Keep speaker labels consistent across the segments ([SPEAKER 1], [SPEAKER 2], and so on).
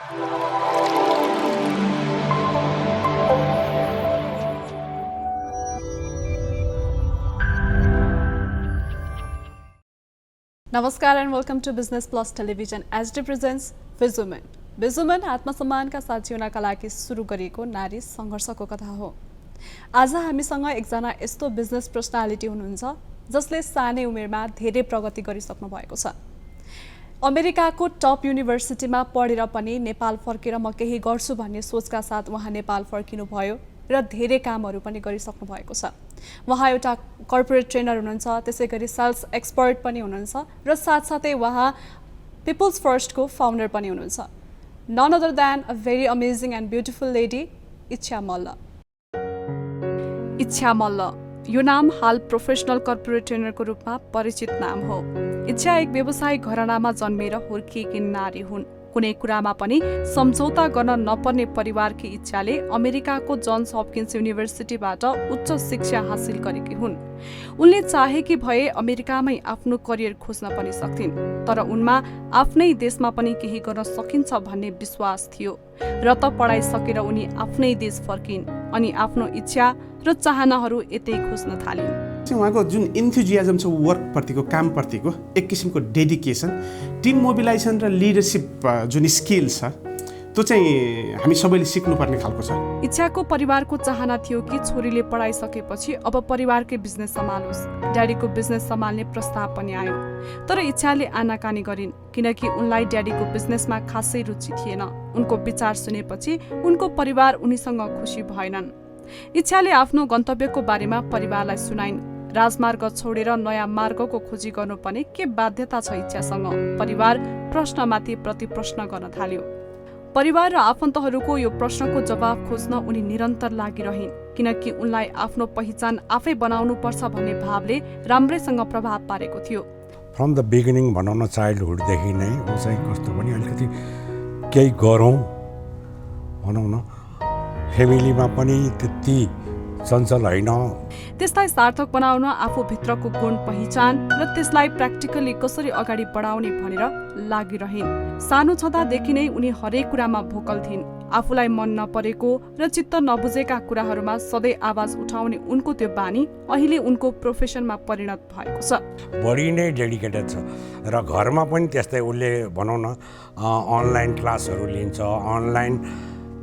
[SPEAKER 1] नमस्कार and welcome to Business Plus Television. SD presents Vizuman. Vizuman आत्मसम्मानका साथ जिउनका लागि सुरु गरिएको नारी संघर्षको कथा हो। आज हामीसँग एकजना यस्तो बिजनेस पर्सनालिटी हुनुहुन्छ जसले सानै उमेरमा धेरै प्रगति गरिसक्नु भएको छ। अमेरिकाको टप युनिभर्सिटीमा पढेर पनि नेपाल फर्केर म केही गर्छु भन्ने सोचका साथ उहाँ नेपाल फर्किनु भयो र धेरै कामहरू पनि गरिसक्नु भएको छ। उहाँ एउटा कर्पोरेट ट्रेनर हुनुहुन्छ, त्यसैगरी सेल्स एक्सपर्ट पनि हुनुहुन्छ र साथसाथै उहाँ पिपल्स फर्स्टको फाउन्डर पनि हुनुहुन्छ। None other than a very amazing and beautiful lady Ichha Malla. इच्छा मल्ल यो नाम हाल प्रोफेसनल कर्पोरेट ट्रेनरको रूपमा परिचित नाम हो। इच्छा एक व्यवसायिक घरानामा जन्मेर हुर्किएकी नारी हुन्। कुनै कुरामा पनि सम्झौता गर्न नपर्ने परिवारकी इच्छाले अमेरिकाको जन्स हपकिन्स युनिभर्सिटीबाट उच्च शिक्षा हासिल गरेकी हुन्। उनले चाहेकी भए अमेरिकामै आफ्नो करियर खोज्न पनि सक्थिन्, तर उनमा आफ्नै देशमा पनि केही गर्न सकिन्छ भन्ने विश्वास थियो र त पढाइ सकेर उनी आफ्नै देश फर्किन् अनि आफ्नो इच्छा र चाहनाहरू यतै खोज्न थालिन्।
[SPEAKER 2] उहाँको जुन इन्थुजियाजम छ वर्कप्रतिको, कामप्रतिको, एक किसिमको डेडिकेसन, टिम मोबिलाइजेसन र लिडरसिप जुन स्किल छ त्यो चाहिँ हामी सबैले सिक्नुपर्ने खालको छ।
[SPEAKER 1] इच्छाको परिवारको चाहना थियो कि छोरीले पढाइसकेपछि अब परिवारकै बिजनेस सम्हालोस्। ड्याडीको बिजनेस सम्हाल्ने प्रस्ताव पनि आयो, तर इच्छाले आनाकानी गरिन् किनकि उनलाई ड्याडीको बिजनेसमा खासै रुचि थिएन। उनको विचार सुनेपछि उनको परिवार उनीसँग खुसी भएनन्। इच्छाले आफ्नो गन्तव्यको बारेमा परिवारलाई सुनाइन्। राजमार्ग छोडेर नयाँ मार्गको खोजी गर्नुपर्ने के बाध्यता छ इच्छासँग? परिवार प्रश्नमाथि प्रतिप्रश्न गर्न थाल्यो। परिवार र आफन्तहरूको यो प्रश्नको जवाब खोज्न उनी निरन्तर लागिरहिन् किनकि उनलाई आफ्नो पहिचान आफै बनाउनु पर्छ भन्ने भावले राम्रैसँग प्रभाव पारेको थियो।
[SPEAKER 3] फ्रम द बिगिनिङ भनौँ न, चाइल्डहुडदेखि नै ऊ चाहिँ कस्तो पनि अलिकति केही गरौँ भनौँ न, फेमिलीमा पनि त्यति चञ्चल होइन।
[SPEAKER 1] त्यसलाई सार्थक बनाउन आफूभित्रको गुण पहिचान र त्यसलाई प्र्याक्टिकली कसरी अगाडि बढाउने भनेर लागिरहिन्। सानो छँदादेखि नै उनी हरेक कुरामा भोकल थिइन्। आफूलाई मन नपरेको र चित्त नबुझेका कुराहरूमा सधैँ आवाज उठाउने उनको त्यो बानी अहिले उनको प्रोफेसनमा परिणत भएको छ।
[SPEAKER 3] बढी नै डेडिकेटेड छ र घरमा पनि त्यस्तै। उसले भनौँ न अनलाइन क्लासहरू लिन्छ, अनलाइन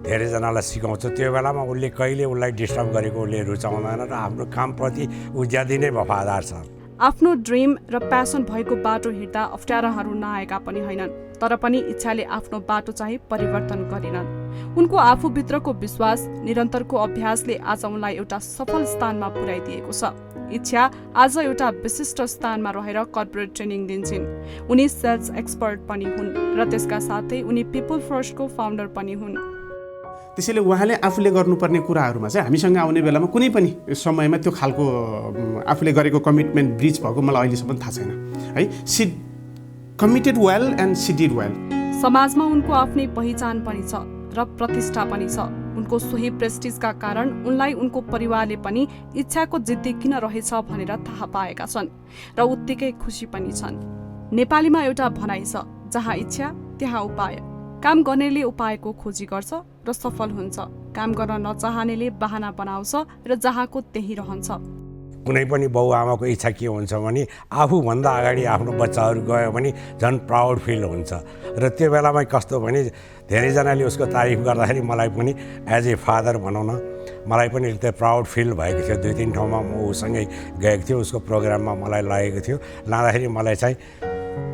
[SPEAKER 3] धेरैजनालाई सिकाउँछ। त्यो बेलामा उसले कहिले उसलाई डिस्टर्ब गरेको उसले रुचाउँदैन र हाम्रो कामप्रति ऊ ज्यादै नै वफादार छ।
[SPEAKER 1] आफ्नो ड्रिम र प्यासन भएको बाटो हिँड्दा अप्ठ्याराहरू नआएका पनि होइनन्, तर पनि इच्छाले आफ्नो बाटो चाहिँ परिवर्तन गरिनन्। उनको आफूभित्रको विश्वास, निरन्तरको अभ्यासले आज उनलाई एउटा सफल स्थानमा पुर्याइदिएको छ। इच्छा आज एउटा विशिष्ट स्थानमा रहेर कर्पोरेट ट्रेनिङ दिन्छन्। उनी सेल्स एक्सपर्ट पनि हुन् र त्यसका साथै उनी पिपल फर्स्टको फाउन्डर पनि हुन्।
[SPEAKER 2] त्यसैले उहाँले आफूले गर्नुपर्ने कुराहरूमा चाहिँ हामीसँग आउने बेलामा कुनै पनि समयमा त्यो खालको आफूले गरेको कमिटमेन्ट ब्रिच भएको मलाई अहिलेसम्म थाहा छैन है। She committed well and she did well.
[SPEAKER 1] समाजमा उनको आफ्नै पहिचान पनि छ र प्रतिष्ठा पनि छ। उनको सोही प्रेस्टिजका कारण उनलाई उनको परिवारले पनि इच्छाको जिद्दी किन रहेछ भनेर थाहा पाएका छन् र उत्तिकै खुसी पनि छन्। नेपालीमा एउटा भनाइ छ, जहाँ इच्छा त्यहाँ उपाय। काम गर्नेले उपायको खोजी गर्छ र सफल हुन्छ। काम गर्न नचाहनेले बहाना बनाउँछ र जहाँको त्यही रहन्छ।
[SPEAKER 3] कुनै पनि बाउआमाको इच्छा के हुन्छ भने आफूभन्दा अगाडि आफ्नो बच्चाहरू गयो भने झन् प्राउड फिल हुन्छ। र त्यो बेलामा कस्तो भने धेरैजनाले उसको तारिफ गर्दाखेरि मलाई पनि एज ए फादर भनौँ न, मलाई पनि त्यो प्राउड फिल भएको थियो। 2-3 ठाउँमा म उसँगै गएको थियो, उसको प्रोग्राममा मलाई लागेको थियो। लाँदाखेरि मलाई चाहिँ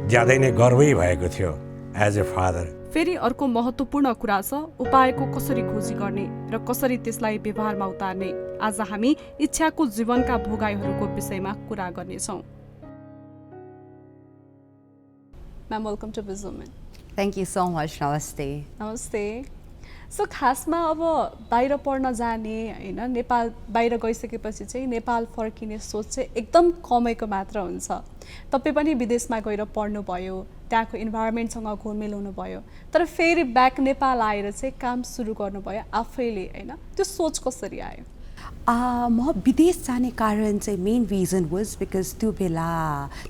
[SPEAKER 3] ज्यादै नै गर्वै भएको थियो एज ए फादर।
[SPEAKER 1] फेरि अर्को महत्त्वपूर्ण कुरा छ उपायको कसरी खोजी गर्ने र कसरी त्यसलाई व्यवहारमा उतार्ने। आज हामी इच्छाको जीवनका भोगाइहरूको विषयमा कुरा गर्नेछौँ। म्याम, वेलकम टु विजुमन।
[SPEAKER 4] Thank you so much. नमस्ते।
[SPEAKER 1] नमस्ते। सो खासमा अब बाहिर पढ्न जाने होइन, नेपाल बाहिर गइसकेपछि चाहिँ नेपाल फर्किने सोच चाहिँ एकदम कमैको मात्र हुन्छ। तपाईँ पनि विदेशमा गएर पढ्नुभयो, त्यहाँको इन्भाइरोमेन्टसँग घुलमिल हुनुभयो, तर फेरि ब्याक नेपाल आएर चाहिँ काम सुरु गर्नुभयो आफैले होइन, त्यो सोच कसरी आयो?
[SPEAKER 4] म विदेश जाने कारण चाहिँ मेन रिजन वाज बिकज त्यो बेला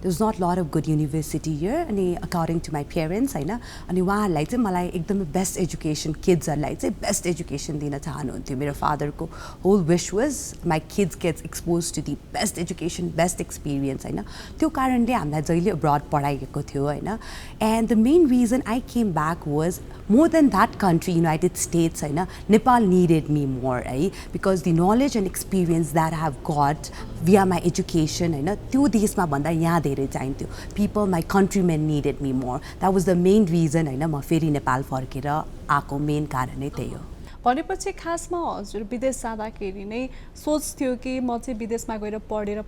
[SPEAKER 4] there was not lot of good university here अनि अकर्डिङ टु माई पेरेन्ट्स होइन अनि उहाँहरूलाई चाहिँ मलाई एकदमै बेस्ट एजुकेसन किड्सहरूलाई चाहिँ बेस्ट एजुकेसन दिन चाहनुहुन्थ्यो मेरो फादरको whole wish was my kids gets expose to the best education best experience होइन त्यो कारणले हामीलाई जहिले अब्रड पढाइएको थियो होइन and the main reason I came back was more than that country United States होइन नेपाल निडेड मी मोर है because the knowledge and experience that I have got via my education होइन त्यो देशमा भन्दा यहाँ धेरै चाहिन्थ्यो people my countrymen needed me more that was the main reason होइन म फेरि नेपाल फर्केर आएको मेन कारण नै त्यही हो
[SPEAKER 1] भनेपछि खासमा हजुर विदेश जाँदाखेरि नै सोच थियो कि म चाहिँ विदेशमा गएर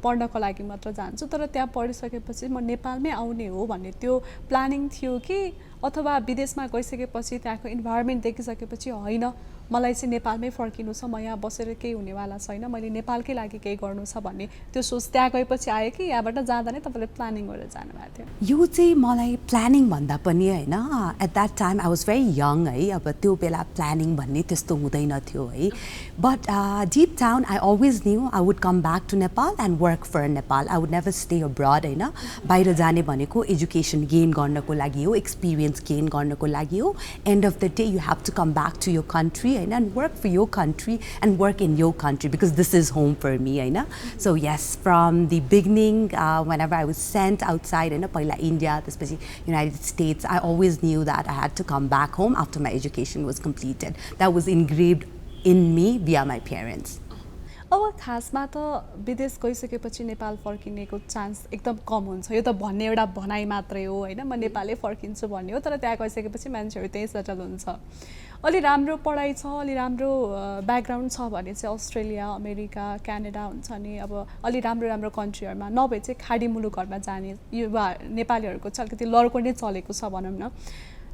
[SPEAKER 1] पढ्नको लागि मात्र जान्छु तर त्यहाँ पढिसकेपछि म नेपालमै आउने हो भन्ने त्यो प्लानिङ थियो कि अथवा विदेशमा गइसकेपछि त्यहाँको इन्भाइरोमेन्ट देखिसकेपछि होइन मलाई चाहिँ नेपालमै फर्किनु छ म यहाँ बसेर केही हुनेवाला छैन मैले नेपालकै लागि केही गर्नु छ भन्ने त्यो सोच त्यहाँ गएपछि आयो कि यहाँबाट जाँदा नै तपाईँले प्लानिङ गरेर जानुभएको थियो
[SPEAKER 4] यो चाहिँ मलाई प्लानिङ भन्दा पनि होइन at that time I was very young है अब त्यो बेला प्लानिङ भन्ने त्यस्तो हुँदैन थियो है but deep down I always knew I would come back to Nepal and work for Nepal I would never stay abroad होइन बाहिर जाने भनेको एजुकेसन गेन गर्नको लागि हो एक्सपिरियन्स गेन गर्नको लागि हो end of the day you have to come back to your country and work for your country and work in your country because this is home for me so yes from the beginning whenever I was sent outside पहिला India त्यसपछि United States I always knew that I had to come back home after my education was completed that was engraved in me via my parents
[SPEAKER 1] अब खासमा त विदेश गइसकेपछि Nepal फर्किनेको chance एकदम कम हुन्छ यो त भन्ने एउटा भनाइ मात्रै हो होइन म नेपालै फर्किन्छु भन्ने हो तर त्यहाँ गइसकेपछि मान्छेहरू त्यहीँ सेटल हुन्छ अलि राम्रो पढाइ छ अलि राम्रो ब्याकग्राउन्ड छ भने चाहिँ अस्ट्रेलिया अमेरिका क्यानाडा हुन्छ नि अब अलि राम्रो कन्ट्रीहरूमा नभए चाहिँ खाडी मुलुकहरूमा जाने युवा नेपालीहरूको चाहिँ अलिकति लड्को नै चलेको छ भनौँ न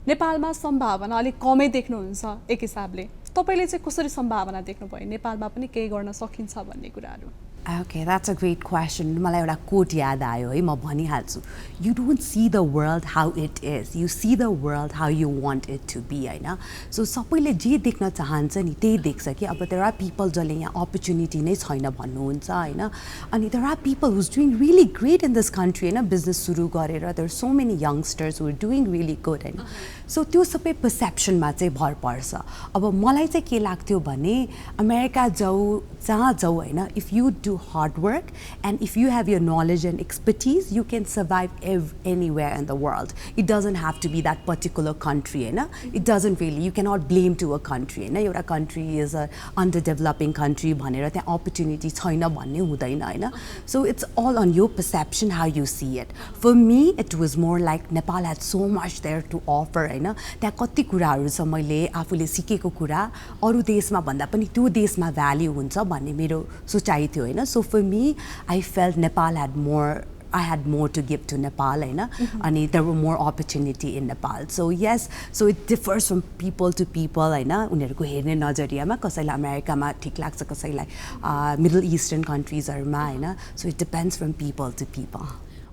[SPEAKER 1] नेपालमा सम्भावना अलिक कमै देख्नुहुन्छ एक हिसाबले तपाईले चाहिँ कसरी सम्भावना देख्नुभयो नेपालमा पनि केही गर्न सकिन्छ भन्ने कुराहरू
[SPEAKER 4] Okay, that's a great question. मलाई एउटा कोट याद आयो है म भनिहाल्छु You don't see the world how it is. You see the world how you want it to be होइन सो सबैले जे देख्न चाहन्छ नि त्यही देख्छ कि अब there are people जसले यहाँ अपर्च्युनिटी नै छैन भन्नुहुन्छ होइन अनि there are people who's doing really great in this country होइन बिजनेस सुरु गरेर there are so many youngsters who are doing really good होइन सो त्यो सबै पर्सेप्सनमा चाहिँ भर पर्छ अब मलाई चाहिँ के लाग्थ्यो भने अमेरिका जाऊ जहाँ जाऊ होइन if you do hard work and if you have your knowledge and expertise you can survive anywhere in the world it doesn't have to be that particular country it doesn't really you cannot blame to a country एउटा country is a underdeveloping country भनेर त्यहाँ opportunity छैन भन्ने हुँदैन हैन so it's all on your perception how you see it for me it was more like Nepal had so much there to offer हैन त्यहाँ कति कुराहरु छ मैले आफूले सिकेको कुरा अरु देशमा भन्दा पनि त्यो देशमा भ्याल्यु हुन्छ भन्ने मेरो सोचाइ थियो हैन so for me I felt Nepal had more I had more to give to Nepal and there were more opportunity in Nepal so yes so it differs from people to people उनीहरुको हेर्ने नजरियामा कसैलाई अमेरिकामा ठीक लाग्छ कसैलाई middle eastern कन्ट्रीजहरुमा so it depends from people to people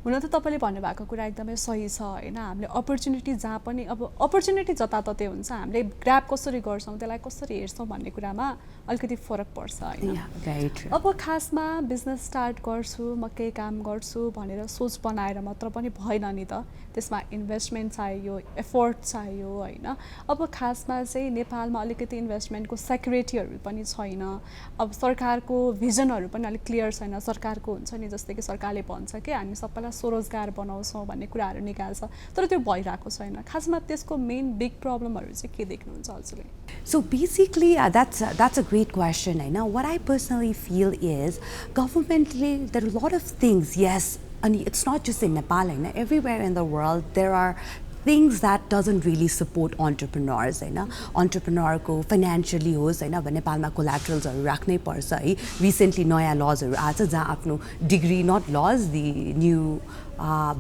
[SPEAKER 1] हुन त तपाईले भन्नुभएको कुरा एकदमै सही छ हैन हामीले अपर्च्युनिटी जहाँ पनि अब अपर्च्युनिटी जताततै हुन्छ हामीले ग्र्याब कसरी गर्छौं त्यसलाई कसरी हेर्छौं भन्ने कुरामा अलिकति फरक पर्छ हैन अब खासमा बिजनेस स्टार्ट गर्छु म केही काम गर्छु भनेर सोच बनाएर मात्र पनि भएन नि त त्यसमा इन्भेस्टमेन्ट चाहियो एफोर्ट चाहियो हैन अब खासमा चाहिँ नेपालमा अलिकति इन्भेस्टमेन्टको सेक्युरिटीहरु पनि छैन अब सरकारको भिजनहरु पनि अलिक क्लियर छैन सरकारको हुन्छ नि जस्तै कि सरकारले भन्छ कि हामी सबैलाई स्वरोजगार बनाउँछौं भन्ने कुराहरु निकाल्छ तर त्यो भइराको छैन खासमा त्यसको मेन बिग प्रब्लमहरु चाहिँ के देख्नुहुन्छ हजुरले
[SPEAKER 4] So basically that's a great question what I personally feel is governmentally there are a lot of things yes and it's not just in Nepal everywhere in the world there are things that doesn't really support entrepreneurs entrepreneur को financially होस् अब नेपालमा collaterals हरु राख्नै पर्छ है recently नयाँ laws हरु आछ जहाँ आफ्नो degree not laws the new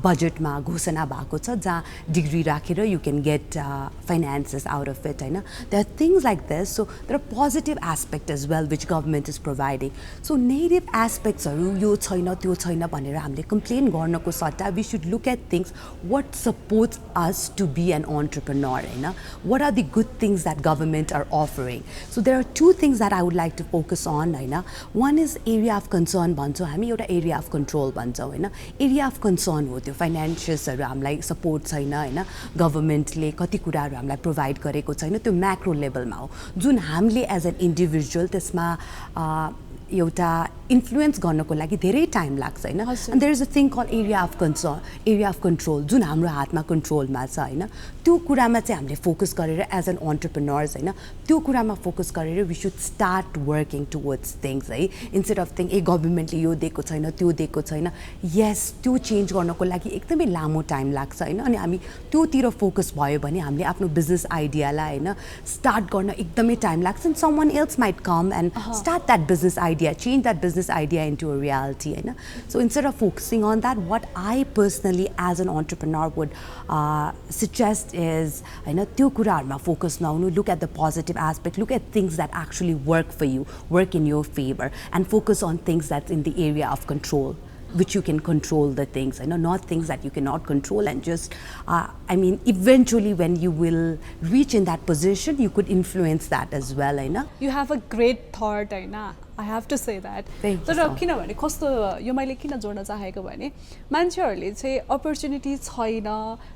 [SPEAKER 4] बजेटमा घोषणा भएको छ जहाँ डिग्री राखेर you can get finances out of it होइन there are things like this so there are positive aspect as well which government is providing so negative एस्पेक्ट्सहरू यो छैन त्यो छैन भनेर हामीले कम्प्लेन गर्नको सट्टा we should look at things what supports us to be an entrepreneur होइन what are the good things that government are offering so there are two things that I would like to focus on होइन one is area of concern भन्छौँ हामी एउटा area of control भन्छौँ होइन area of concern हो त्यो फाइनेन्सियल्सहरू हामीलाई support छैन होइन गभर्मेन्टले कति कुराहरू हामीलाई प्रोभाइड गरेको छैन त्यो म्याक्रो लेभलमा हो जुन हामीले एज एन इन्डिभिजुअल त्यसमा एउटा इन्फ्लुएन्स गर्नको लागि धेरै टाइम लाग्छ होइन and there is a thing call area of concern area of control जुन हाम्रो हातमा कन्ट्रोलमा छ होइन त्यो कुरामा चाहिँ हामीले फोकस गरेर एज एन अन्टरप्रेन्योर्स होइन त्यो कुरामा फोकस गरेर we should start working towards things है इन्स्टेड अफ थिङ ए गभर्मेन्टले यो दिएको छैन त्यो दिएको छैन यस त्यो चेन्ज गर्नको लागि एकदमै लामो टाइम लाग्छ होइन अनि हामी त्योतिर फोकस भयो भने हामीले आफ्नो बिजनेस आइडियालाई होइन स्टार्ट गर्न एकदमै टाइम लाग्छ and someone else might come and start that business idea change that business idea into a reality so instead of focusing on that what I personally as an entrepreneur would suggest is त्यो कुराहरुमा focus नहुनु look at the positive aspect look at things that actually work for you work in your favor and focus on things that's in the area of control which you can control the things not things that you cannot control and just I mean eventually when you will reach in that position you could influence that as well
[SPEAKER 1] you have a great thought I have to say that तर किनभने कस्तो यो मैले किन जोड्न चाहेको भने मान्छेहरूले चाहिँ अपर्च्युनिटी छैन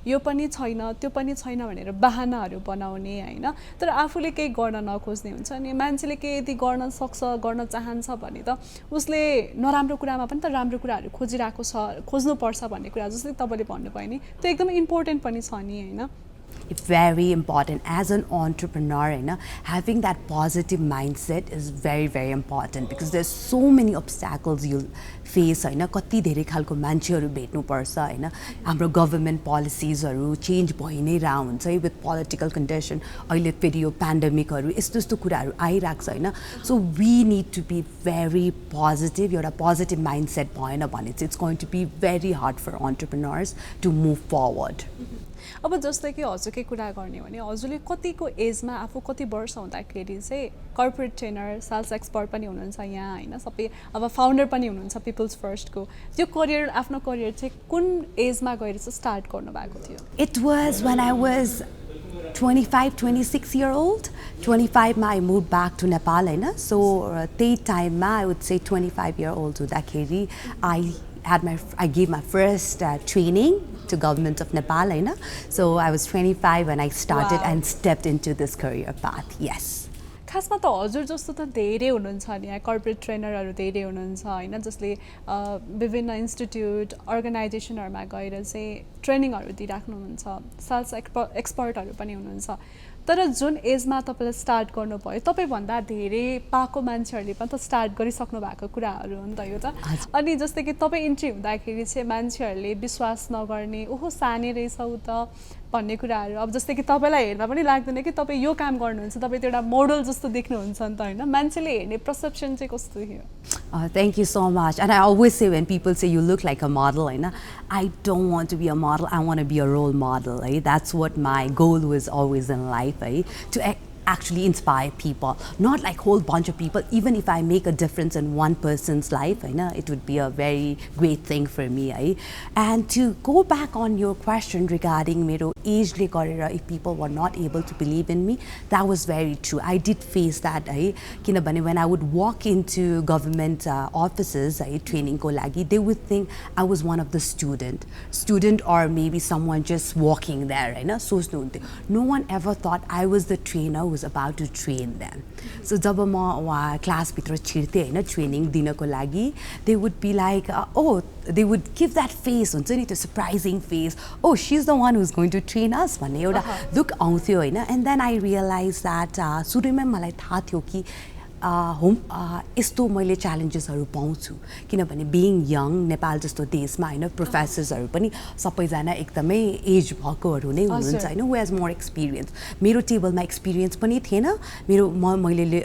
[SPEAKER 1] यो पनि छैन त्यो पनि छैन भनेर बहानाहरू बनाउने होइन तर आफूले केही गर्न नखोज्ने हुन्छ अनि मान्छेले केही यदि गर्न सक्छ गर्न चाहन्छ भने त उसले नराम्रो कुरामा पनि त राम्रो कुराहरू खोजिरहेको छ खोज्नुपर्छ भन्ने कुरा जस्तै तपाईँले भन्नुभयो नि त्यो एकदमै इम्पोर्टेन्ट पनि छ नि होइन
[SPEAKER 4] very important as an entrepreneur having that positive mindset is very very important because there's so many obstacles you'll face कति धेरै खालको मान्छेहरू भेट्नु पर्छ हाम्रो गभर्मेन्ट पोलिसिजहरू चेन्ज भइ नै रह हुन्छ विथ पोलिटिकल कन्डिसन अहिले फेरि यो पेन्डेमिकहरू यस्तो यस्तो कुराहरू आइरहेको छ so we need to be very positive एउटा पोजिटिभ माइन्डसेट भएन भने चाहिँ it's going to be very hard for entrepreneurs to move forward
[SPEAKER 1] अब जस्तै कि हजुरकै कुरा गर्ने भने हजुरले कतिको एजमा आफू कति वर्ष हुँदाखेरि चाहिँ कर्पोरेट ट्रेनर सेल्स एक्सपर्ट पनि हुनुहुन्छ यहाँ होइन सबै अब फाउन्डर पनि हुनुहुन्छ पिपल्स फर्स्टको त्यो करियर आफ्नो करियर चाहिँ कुन एजमा गएर चाहिँ स्टार्ट गर्नुभएको थियो
[SPEAKER 4] it was when I was 25-26 year old 25 मा I moved back to Nepal so त्यही टाइममा I would say 25 year old हुँदाखेरि I gave my first training to government of Nepal so I was 25 when I started and stepped into this career path yes
[SPEAKER 1] खासमा त हजुर जस्तो त धेरै हुनुहुन्छ नि यहाँ कर्पोरेट ट्रेनरहरू धेरै हुनुहुन्छ होइन जसले विभिन्न इन्स्टिट्युट अर्गनाइजेसनहरूमा गएर चाहिँ ट्रेनिङहरू दिइराख्नुहुन्छ सेल्स एक्सपर्टहरू पनि हुनुहुन्छ तर जुन एजमा तपाईँले स्टार्ट गर्नुभयो तपाईँभन्दा धेरै पाएको मान्छेहरूले पनि त स्टार्ट गरिसक्नु भएको कुराहरू हो नि त यो त अनि जस्तै कि तपाईँ इन्ट्री हुँदाखेरि चाहिँ मान्छेहरूले विश्वास नगर्ने ओहो सानै रहेछ उ त भन्ने कुराहरू अब जस्तै कि तपाईँलाई हेर्दा पनि लाग्दैन कि तपाईँ यो काम गर्नुहुन्छ तपाईँ त्यो एउटा मोडल जस्तो देख्नुहुन्छ नि त होइन मान्छेले हेर्ने पर्सेप्सन चाहिँ कस्तो थियो
[SPEAKER 4] Thank you so much and I always say when people say you look like a model I don't want to be a model I want to be a role model that's what my goal was always in life to actually inspire people not like whole bunch of people even if I make a difference in one person's life it would be a very great thing for me and to go back on your question regarding mero age le garera if people were not able to believe in me that was very true I did face that kinabhane when I would walk into government offices training ko lagi they would think I was one of the student or maybe someone just walking there sochnu hunthe no one ever thought I was the trainer was about to train them so jab ma class bitra chirte training dinako lagi they would be like oh they would give that face huncha ni the surprising face oh she's the one who's going to train us भन्ने एउटा look आउँथ्यो and then I realized that सुरुमै मलाई थाहा थियो कि यस्तो मैले च्यालेन्जेसहरू पाउँछु किनभने बिइङ यङ नेपाल जस्तो देशमा प्रोफेसर्सहरू पनि सबैजना एकदमै एज भएकोहरू नै हुनुहुन्छ हु हेज मोर एक्सपिरियन्स मेरो टेबलमा एक्सपिरियन्स पनि थिएन मेरो मैले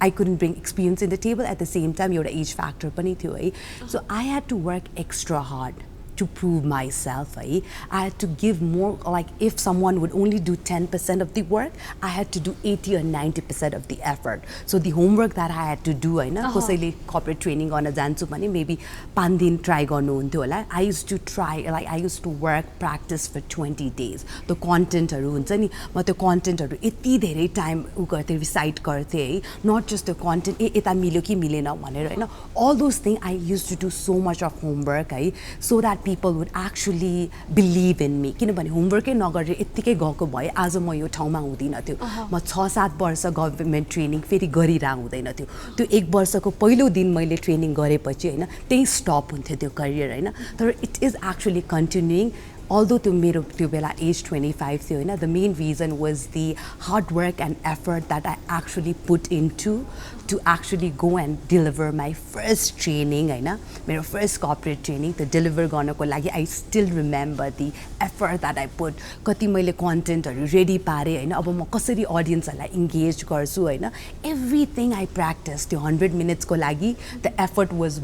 [SPEAKER 4] I couldn't bring experience in the table at the same time एउटा एज फ्याक्टर पनि थियो so I had to work extra hard to prove myself है I had to give more like if someone would only do 10% of the work I had to do 80 or 90% of the effort so the homework that I had to do हैन कसैले corporate training गर्न जान्छु भने maybe 5 दिन try गर्नुहुन्थ्यो होला I used to try like I used to work practice for 20 days the content हरु हुन्छ नि म त्यो content हरु यति धेरै time उ गर्थे recite गर्थे है not just the content यता मिल्यो कि मिलेन भनेर हैन all those things I used to do so much of homework है so that people would actually believe in me किनभने homework नगरेर यतिकै गएको भए आज म यो ठाउँमा हुँदिन थियो म 6-7 वर्ष गभर्नमेन्ट ट्रेनिङ फेरि गरिरा हुँदैन थियो त्यो 1 वर्षको पहिलो दिन मैले ट्रेनिङ गरेपछि हैन त्यही स्टप हुन्थ्यो त्यो करियर हैन तर it is actually continuing although to मेरो त्यो बेला age 25 थियो हैन the main reason was the hard work and effort that I actually put into to actually go and deliver my first training हैन मेरो first corporate training to deliver गर्नको लागि I still remember the effort that I put कति मैले content हरु ready पारे हैन अब म कसरी audience लाई engage गर्छु हैन everything I practiced त्यो 100 minutes को लागि the effort was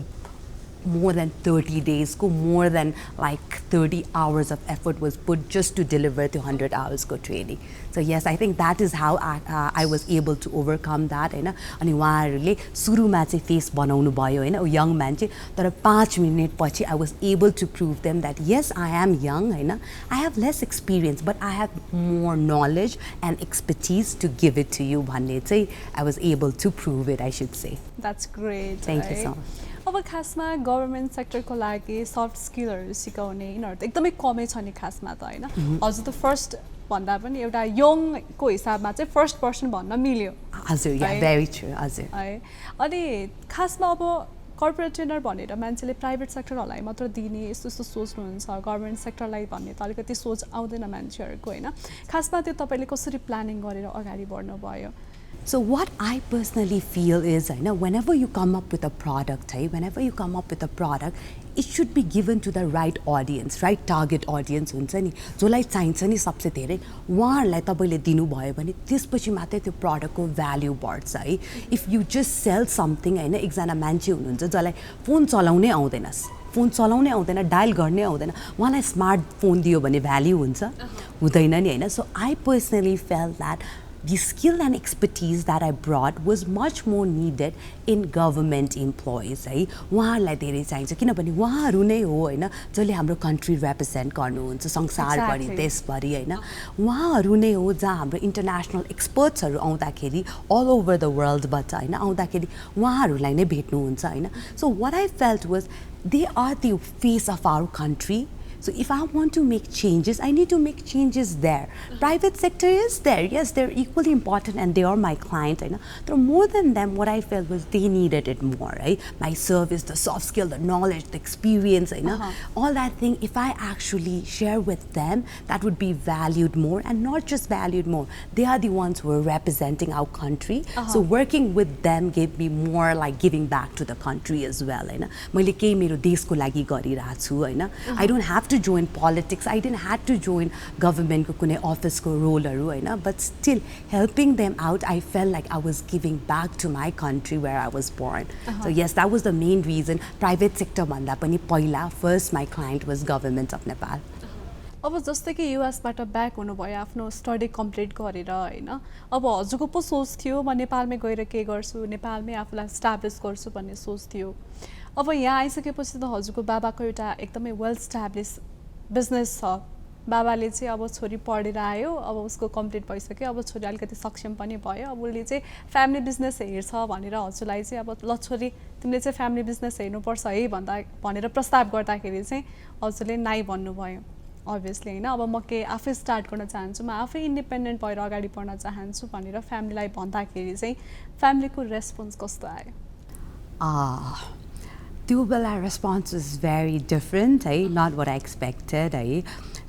[SPEAKER 4] more than 30 days go more than like 30 hours of effort was put just to deliver the 100 hours go training so yes I think that is how I was able to overcome that हैन अनि उहाँहरुले सुरुमा चाहिँ face बनाउनु भयो हैन ओ young मान्छे तर 5 मिनेट पछि I was able to prove them that yes I am young हैन I have less experience but I have more knowledge and expertise to give it to you भन्ने चाहिँ I was able to prove it I should say
[SPEAKER 1] That's great.
[SPEAKER 4] Thank you so much.
[SPEAKER 1] अब खासमा government सेक्टरको लागि soft स्किलहरू सिकाउने यिनीहरू त एकदमै कमै छ नि खासमा त होइन हजुर त फर्स्ट भन्दा पनि एउटा यङको हिसाबमा चाहिँ फर्स्ट पर्सन भन्न मिल्यो
[SPEAKER 4] हजुर या भेरी ट्रु हजुर
[SPEAKER 1] है अनि खासमा अब कर्पोरेट ट्रेनर भनेर मान्छेले प्राइभेट सेक्टरहरूलाई मात्र दिने यस्तो यस्तो सोच्नुहुन्छ गभर्नमेन्ट सेक्टरलाई भन्ने त अलिकति सोच आउँदैन मान्छेहरूको होइन खासमा त्यो तपाईँले कसरी प्लानिङ गरेर अगाडि बढ्नुभयो
[SPEAKER 4] So what I personally feel is, I know, whenever you come up with a product, whenever you come up with a product, it should be given to the right audience, right target audience हुन्छ नि जसलाई चाहिन्छ नि सबसे धेरै उहाँहरूलाई तपाईले दिनुभयो भने त्यसपछि मात्रै त्यो प्रडक्टको भ्याल्यु बढ्छ है if you just sell something हैन एकजना मान्छे हुनुहुन्छ जसलाई फोन चलाउनै आउँदैन डायल गर्नै आउँदैन उहाँलाई स्मार्ट फोन दियो भने भ्याल्यु हुन्छ हुँदैन नि हैन so I personally fail that the skill and expertise that I brought was much more needed in government employees है उहाँहरूलाई धेरै चाहिन्छ किनभने उहाँहरू नै हो हैन जसले हाम्रो कन्ट्री रिप्रेजेन्ट गर्नुहुन्छ संसारभरि देशभरि हैन उहाँहरू नै हो जहाँ हाम्रो इन्टरनेसनल एक्सपर्ट्सहरू आउँदाखेरि अल ओभर द वर्ल्डबाट हैन आउँदाखेरि उहाँहरूलाई नै भेट्नुहुन्छ हैन so what I felt was they are the face of our country So if I want to make changes, I need to make changes there. Private sector is there. Yes, they're equally important and they are my client. But more than them, what I felt was they needed it more. Right? My service, the soft skill, the knowledge, the experience, all that thing, if I actually share with them, that would be valued more and not just valued more. They are the ones who are representing our country. So working with them gave me more like giving back to the country as well. मैले केही मेरो देशको लागि गरिरहेको छु हैन I don't have to join politics I didn't have to join government ko kunai office ko role haru haina but still helping them out I felt like I was giving back to my country where I was born so yes that was the main reason private sector bhanda pani पहिला first my client was government of Nepal
[SPEAKER 1] अब जस्तै कि युएसबाट back हुनुभयो आफ्नो study complete गरेर हैन अब हजुरको पो सोच थियो म नेपालमै गएर के गर्छु नेपालमै आफूलाई स्ट्याब्लिस गर्छु भन्ने सोच थियो अब यहाँ आइसकेपछि त हजुरको बाबाको एउटा एकदमै वेल स्ट्याब्लिस बिजनेस छ बाबाले चाहिँ अब छोरी पढेर आयो अब उसको कम्प्लिट भइसक्यो अब छोरी अलिकति सक्षम पनि भयो अब उसले चाहिँ फ्यामिली बिजनेस हेर्छ भनेर हजुरलाई चाहिँ अब ल छोरी तिमीले चाहिँ फ्यामिली बिजनेस हेर्नुपर्छ है भनेर प्रस्ताव गर्दाखेरि चाहिँ हजुरले नाइ भन्नुभयो अभियसली हैन अब म के आफै स्टार्ट गर्न चाहन्छु म आफै इन्डिपेन्डेन्ट भएर अगाडि बढ्न चाहन्छु भनेर फ्यामिलीलाई भन्दाखेरि चाहिँ फ्यामिलीको रेस्पोन्स कस्तो आयो
[SPEAKER 4] त्यो बेला response was very different, not what I expected.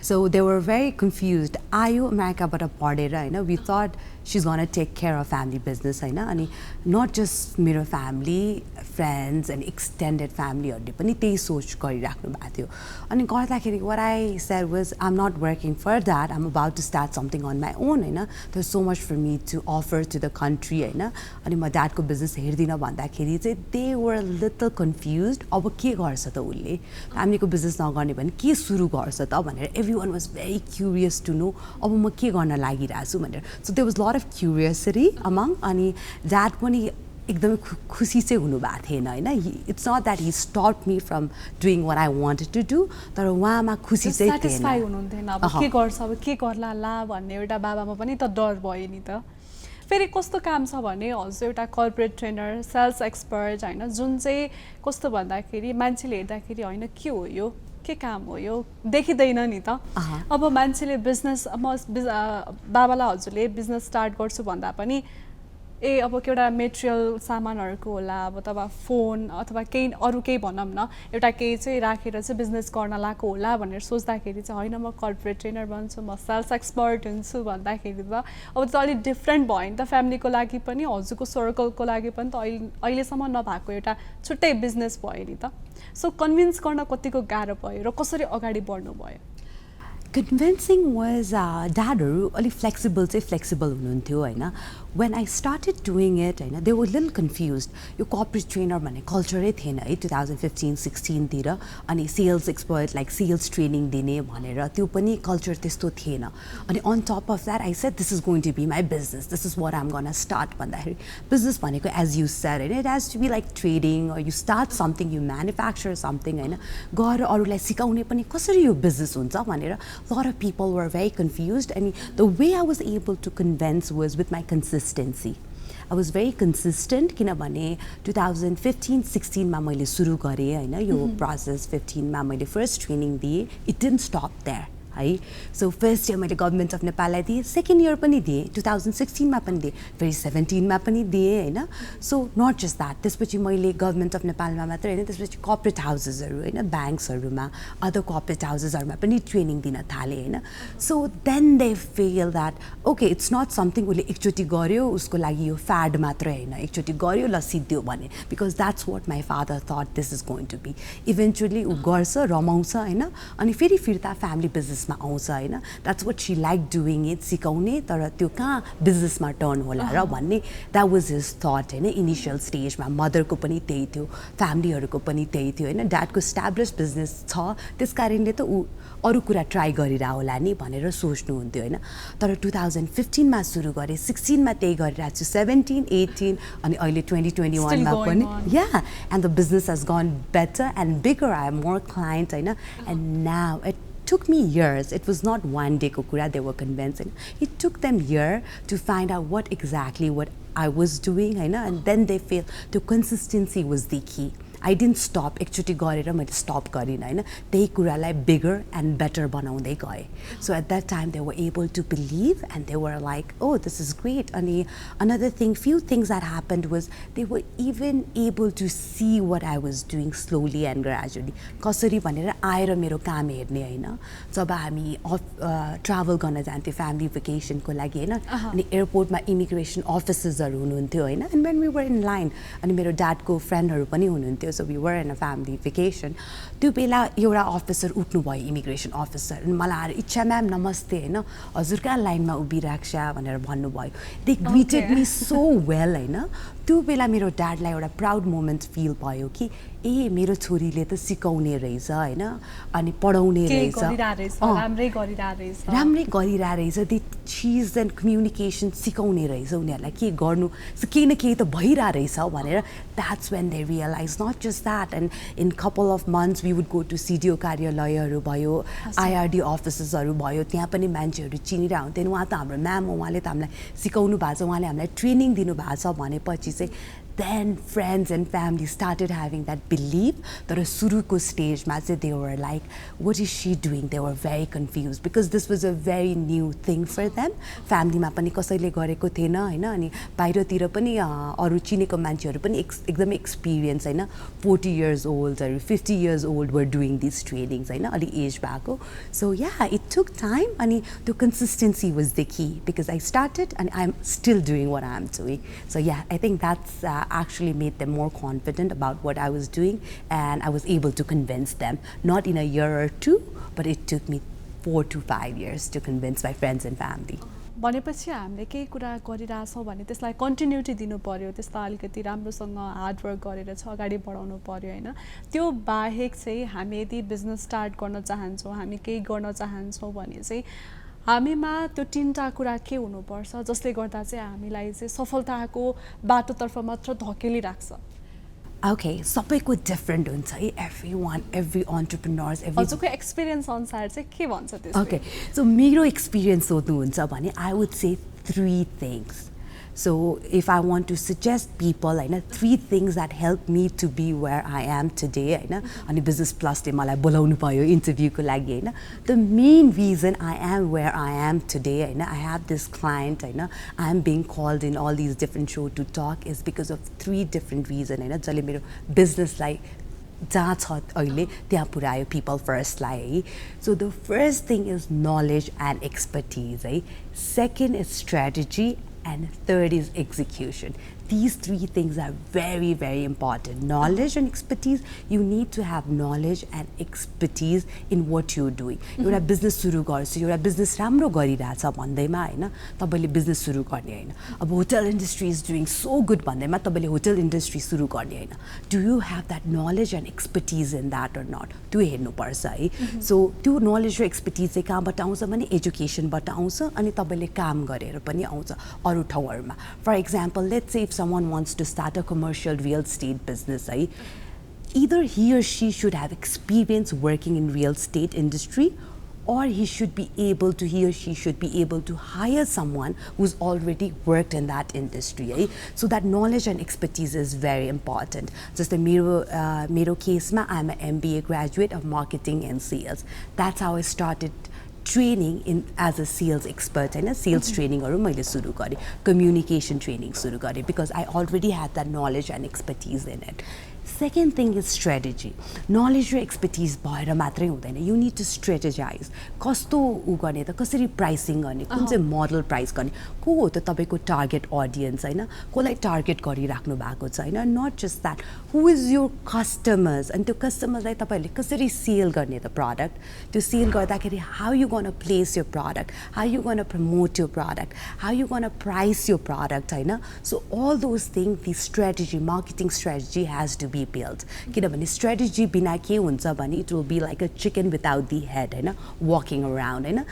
[SPEAKER 4] So they were very confused. आयो अमेरिकाबाट पढेर हैन, we thought she's going to take care of family business हैन, अनि not just मेरो family, friends and extended family हरुले पनि त्यही सोच गरिराख्नु भएको थियो. अनि गर्दाखेरि what I said was I'm not working for that. I'm about to start something on my own हैन. There's so much for me to offer to the country हैन. अनि म dadको business हेर्दिन भन्दाखेरि चाहिँ they were a little confused. अब के गर्छ त उले? फैमिलीको business नगर्ने भने के सुरु गर्छ त भनेर everyone was very curious to know अब म के गर्न लागिरहेको छु भनेर. So there was a lot of curiosity among, अनि dad पनि एकदमै खुसी चाहिँ हुनु भएको थिएन हैन. It's not that he stopped me from doing what I wanted to do, तर उहाँमा खुसी चाहिँ थिएन.
[SPEAKER 1] सेटिस्फाई हुनुहुन्थेन अब के गर्छ अब के गर्ला ला भन्ने एउटा बाबामा पनि त डर भयो नि त. फेरि कस्तो काम छ भने हजुर एउटा कर्पोरेट ट्रेनर, सेल्स एक्सपर्ट हैन, जुन चाहिँ कस्तो भन्दाखेरि मान्छेले हेर्दाखेरि हैन के हो यो, के काम हो यो देखिदैन नि त. अब मान्छेले बिजनेस बाबालाई हजुरले बिजनेस स्टार्ट गर्छु भन्दा पनि ए अब एउटा मेटेरियल सामानहरुको होला, अब तब फोन अथवा केही अरु केही भनौं न एउटा केही चाहिँ राखेर चाहिँ बिजनेस गर्न लाको होला भनेर सोच्दाखेरि चाहिँ हैन म कर्पोरेट ट्रेनर बन्छु, म सेल्स एक्सपर्ट हुन्छु भन्दाखेरि त अब त अलि डिफरेन्ट भयो नि त. फ्यामिलीको लागि पनि हजुरको सर्कलको लागि पनि त अहिलेसम्म नभएको एउटा छुट्टै बिजनेस भयो नि त. सो कन्भिन्स गर्न कतिको गाह्रो भयो र कसरी अगाडि बढ्नु भयो?
[SPEAKER 4] Convincing was dadहरू अलि flexible हुनुहुन्थ्यो हैन. When I started doing it, they were a little confused. यो corporate trainer भन्ने कल्चरै थिएन है 2015-16 तिर, अनि sales expert like sales training दिने भनेर त्यो पनि कल्चर त्यस्तो थिएन. अनि on top of that I said this is going to be my business, this is what I'm going to start भन्दाखेरि business भनेको as you said it has to be like trading, or you start something, you manufacture something हैन, गएर अरूलाई सिकाउने पनि कसरी यो business हुन्छ भनेर. A lot of people were very confused, and the way I was able to convince was with my consistency. I was very consistent किनभने 2015-16 मा मैले सुरु गरे हैन यो process. 15 मा मैले first training दिए. It didn't stop there. है. So first year मैले गभर्नमेन्ट अफ नेपाललाई दिए, सेकेन्ड इयर पनि दिए, 2016 मा पनि दिए, फेरि 17 मा पनि दिए हैन. सो नट जस्ट द्याट, त्यसपछि मैले गभर्नमेन्ट अफ नेपालमा मात्र हैन, त्यसपछि कर्पोरेट हाउसेसहरू हैन, ब्याङ्क्सहरूमा, अदर कर्पोरेट हाउसेसहरूमा पनि ट्रेनिङ दिन थाले हैन. So then they feel that okay it's not something उसले एकचोटि गर्यो उसको लागि यो फ्याड मात्र हैन, एकचोटि गर्यो ल सिद्धियो भने, because that's what my father thought this is going to be. Eventually ऊ गर्छ, रमाउँछ हैन, अनि फेरि फिर्ता फ्यामिली बिजनेसमा आउँछ हैन. That's what she like doing it, सिकाउने, तर त्यो कहाँ बिजनेसमा टर्न होला र भन्ने द्याट वाज हिज थट हैन. इनिसियल स्टेजमा मदरको पनि त्यही थियो, फ्यामिलीहरूको पनि त्यही थियो हैन. ड्याडको स्ट्याब्लिस बिजनेस छ, त्यस कारणले त ऊ अरू कुरा ट्राई गरिरह होला नि भनेर सोच्नुहुन्थ्यो हैन. तर 2015 मा सुरु गरे, 16 मा त्यही गरिरहेको छु, 17, 18 अनि अहिले 2021 मा पनि. Yeah and the business has gone better and bigger. I have more client हैन. And now it took me years. It was not one day kukura they were convincing. It took them year to find out what exactly what I was doing, and then they feel the consistency was the key. I didn't stop. Actually, I stopped garina. They kurala bigger and better banaunde gae. So at that time, they were able to believe, and they were like, "Oh, this is great." And another thing, few things that happened was they were even able to see what I was doing slowly and gradually. Kasari banera aera mero kaam herne haina. Jab हामी travel गर्न जान्थ्यो family vacation को लागि हैन. अनि airport मा immigration officers हरु हुनुहुन्थ्यो हैन. And when we were in line, अनि मेरो dad को friend हरु पनि हुनुहुन्थ्यो. So we were in a family vacation. त्यो बेला एउटा अफिसर उठ्नु भयो, इमिग्रेसन अफिसर. अनि मलाई आएर इच्छा म्याम नमस्ते हैन, हजुर कहाँ लाइनमा उभिराख्छ भनेर भन्नुभयो. They greeted me so well हैन. त्यो बेला मेरो ड्याडलाई एउटा प्राउड मोमेन्ट फिल भयो कि ए मेरो छोरीले त सिकाउने रहेछ हैन, अनि पढाउने रहेछ, राम्रै गरिरहेको रहेछ. दि चिज एन्ड कम्युनिकेसन सिकाउने रहेछ उनीहरूलाई, के गर्नु केही न केही त भइरहेको रहेछ भनेर. That's when they realise. Not just that, and in couple of months we would go to CDO कार्यालयहरू भयो, आइआरडी अफिसेसहरू भयो, त्यहाँ पनि मान्छेहरू चिनिरहेको हुन्थ्यो. उहाँ त हाम्रो म्याम हो, उहाँले त हामीलाई सिकाउनु भएको छ, उहाँले हामीलाई ट्रेनिङ दिनुभएको छ भनेपछि चाहिँ then friends and family started having that belief that a suruko stage they were like, what is she doing? They were very confused because this was a very new thing for them. Family ma pani kasaile gareko थिएन हैन अनि बाहिरतिर पनि अरु चिनेको मान्छेहरु पनि एकदमै experience हैन 40 years old or 50 years old were doing these trainings हैन अलि age भएको. So yeah, it took time अनि the consistency was the key because I started and I'm still doing what I'm doing. So yeah, I think that's actually made them more confident about what I was doing, and I was able to convince them, not in a year or two, but it took me 4 to 5 years to convince my friends and family.
[SPEAKER 1] भनेपछि हामीले केही कुरा गरिरहेछौँ भने त्यसलाई continuity दिनु पर्यो, त्यसलाई अलिकति राम्रोसँग हार्डवर्क गरेर चाहिँ अगाडि बढाउनु पर्यो हैन. त्यो बाहेक चाहिँ हामी यदि बिजनेस स्टार्ट गर्न चाहन्छौँ, हामी केही गर्न चाहन्छौँ भने चाहिँ हामीमा त्यो तीनटा कुरा के हुनुपर्छ जसले गर्दा चाहिँ हामीलाई चाहिँ सफलताको बाटोतर्फ मात्र धकेलिराख्छ.
[SPEAKER 4] Okay, सबैको different हुन्छ है. Everyone, every entrepreneurs, every
[SPEAKER 1] हजुरको एक्सपिरियन्स अनुसार चाहिँ के भन्छ त्यसले?
[SPEAKER 4] Okay, so मेरो एक्सपिरियन्स सोध्नुहुन्छ भने I would say 3 things. So if I want to suggest people, I know 3 things that helped me to be where I am today, I know, अनि Business Plus ले मलाई बोलाउनु भयो इन्टरभ्यू को लागि हैन. The main reason I am where I am today, I know, I have this client, I know, I am being called in all these different shows to talk is because of 3 different reasons, I know, जसले मेरो business लाई जहाँ छ अहिले त्यहाँ पुर्यायो people first लाई है. So the first thing is knowledge and expertise है. Second is strategy. And third is execution. These 3 things are very, very important. Knowledge and expertise, you need to have knowledge and expertise in what you're doing. एउटा business सुरु गर्छु, एउटा business राम्रो गरिरहेछ भन्दैमा हैन, तपाईले बिजनेस सुरु गर्ने हैन. अब hotel industry is doing so good भन्दैमा तपाईले होटल इन्डस्ट्री सुरु गर्ने हैन. Do you have that knowledge and expertise in that or not? त्यो हेर्नुपर्छ है. So त्यो knowledge र expertise चाहिँ कहाँबाट आउँछ भने एजुकेसनबाट आउँछ अनि तपाईले काम गरेर पनि आउँछ अरु ठाउँहरुमा. For example, let's say if someone wants to start a commercial real estate business, right? Either he or she should have experience working in real estate industry, or he or she should be able to hire someone who's already worked in that industry. Right? So that knowledge and expertise is very important. Just in mero case, I'm an MBA graduate of marketing and sales. That's how I started training in as a sales expert and a sales training or communication training because I already had that knowledge and expertise in it. Second thing is strategy. Knowledge or expertise bhayera matrai hudaina. You need to strategize. Kasto u गर्ने त कसरी pricing गर्ने, कुन चाहिँ model price गर्ने, को हो त तपाईको टार्गेट ऑडियन्स हैन, कोलाई टार्गेट गरिराख्नु भएको छ हैन. Not just that, who is your customers and त्यो कस्टमर्सलाई तपाईले कसरी सेल गर्ने त प्रोडक्ट, त्यो सेल गर्दाखेरि how you going to place your product, how you going to promote your product, how you going to price your product हैन. So all those things, the strategy, marketing strategy has to be built. किनभने strategy बिना के हुन्छ भने it will be like a chicken without the head हैन, walking around हैन.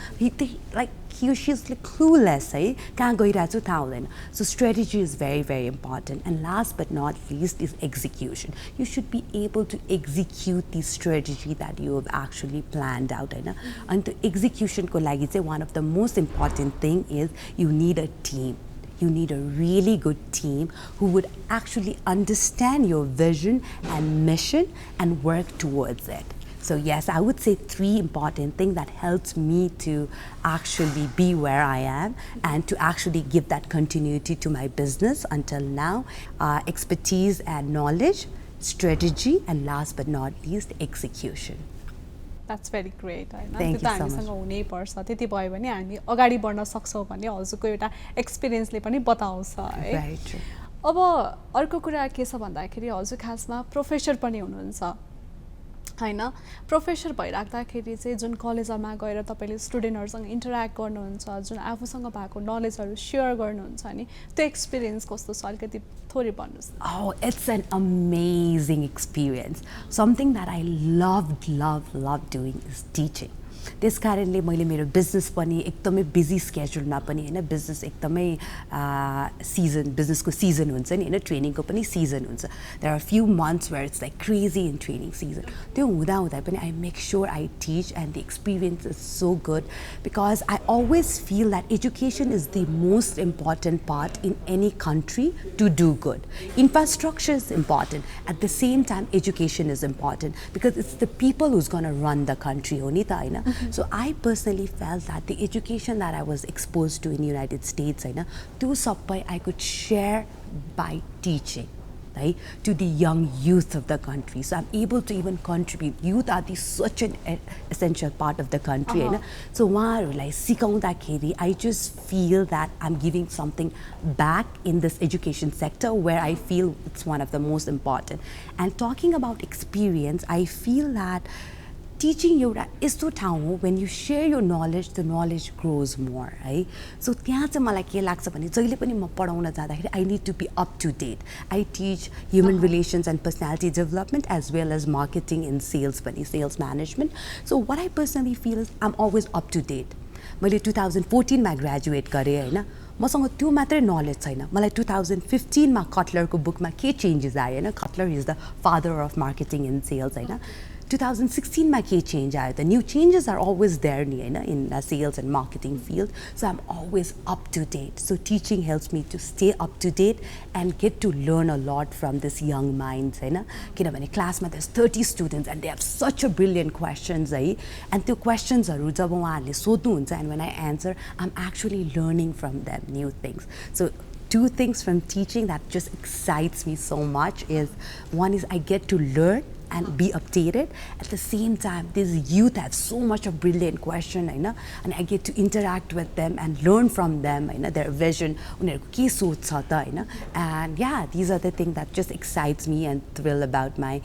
[SPEAKER 4] Like he or she is like clueless है, कहाँ गइरहेछु थाहा हुँदैन. So strategy is very, very important. And last but not least is execution. You should be able to execute the strategy that you have actually planned out हैन. And the execution को लागि चाहिँ one of the most important thing is you need a team. You need a really good team who would actually understand your vision and mission and work towards it. So yes, I would say 3 important things that helped me to actually be where I am and to actually give that continuity to my business until now. Expertise and knowledge, strategy, and last but not least, execution.
[SPEAKER 1] That's very great.
[SPEAKER 4] Thank you so much.
[SPEAKER 1] हामीसँग हुनै पर्छ. त्यति भयो भने हामी अगाडि बढ्न सक्छौं भन्ने हजुरको एउटा एक्सपिरियन्सले पनि बताउँछ है.
[SPEAKER 4] Very true.
[SPEAKER 1] अब अर्को कुरा के छ भन्दाखेरि हजुर खासमा प्रोफेसर पनि हुनुहुन्छ हैन. प्रोफेसर भइराख्दाखेरि चाहिँ जुन कलेजमा गएर तपाईले स्टुडेन्टहरुसँग इन्टर्याक्ट गर्नुहुन्छ, जुन आफूसँग भएको नलेजहरु शेयर गर्नुहुन्छ नि, त्यो एक्सपिरियन्स कस्तो छ अलिकति थोरै भन्नुस्.
[SPEAKER 4] Oh, it's an amazing experience. Something that I loved doing is teaching. त्यस कारणले मैले मेरो बिजनेस पनि एकदमै बिजी स्केड्युलमा पनि होइन बिजनेस एकदमै बिजनेसको सिजन हुन्छ नि होइन ट्रेनिङको पनि सिजन हुन्छ there are few months where it's like crazy in training season त्यो हुँदा पनि I make sure I teach and the experience is so good because I always feel that education is the most important part in any country to do good. Infrastructure is important. At the same time, education is important because it's the people who's going to run the country. So I personally felt that the education that I was exposed to in the United States, I could share by teaching. Right, to the young youth of the country. So I'm able to even contribute. Youth are such an essential part of the country. So I just feel that I'm giving something back in this education sector where I feel it's one of the most important. And talking about experience, I feel that teaching एउटा यस्तो ठाउँ हो when you share your knowledge, the knowledge grows more, है so त्यहाँ चाहिँ मलाई के लाग्छ भने जहिले पनि म पढाउन जाँदाखेरि I need to be up to date. I teach human relations and personality development as well as marketing and sales पनि, sales management. So what I personally feel is I'm always up to date. मैले 2014 मा graduate गरेँ होइन मसँग त्यो मात्रै knowledge छैन मलाई 2015 मा कटलरको बुकमा के चेन्जेस आयो होइन Kotler is the father of marketing and sales होइन 2016 मा के चेन्ज आयो त new changes are always there नि होइन in sales and marketing field so I am always up to date so teaching helps me to stay up to date and get to learn a lot from this young minds होइन किनभने क्लासमा there's 30 students and they have such a brilliant questions है and त्यो क्वेसन्सहरू जब उहाँहरूले सोध्नुहुन्छ and when I answer I'm actually learning from them new things. So two things from teaching that just excites me so much is one is I get to learn and be updated. At the same time, these youth have so much of brilliant question, and I get to interact with them and learn from them, their vision, and yeah, these are the things that just excites me and thrill about my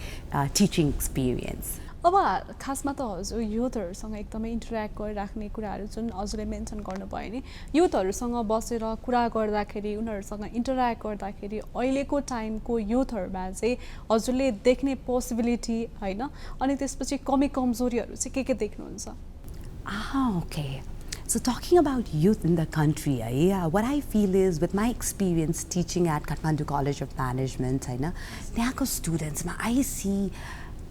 [SPEAKER 4] teaching experience.
[SPEAKER 1] अब खासमा त हजुर युथहरूसँग एकदमै interact गरिराख्ने कुराहरू जुन हजुरले mention गर्नुभयो नि युथहरूसँग बसेर कुरा गर्दाखेरि उनीहरूसँग इन्टरेक्ट गर्दाखेरि अहिलेको टाइमको युथहरूमा चाहिँ हजुरले देख्ने पोसिबिलिटी होइन अनि त्यसपछि कमी कमजोरीहरू चाहिँ के देख्नुहुन्छ
[SPEAKER 4] Okay. So talking about youth in the country, what I feel is with my experience teaching at Kathmandu College of Management, त्यहाँको स्टुडेन्ट्समा I see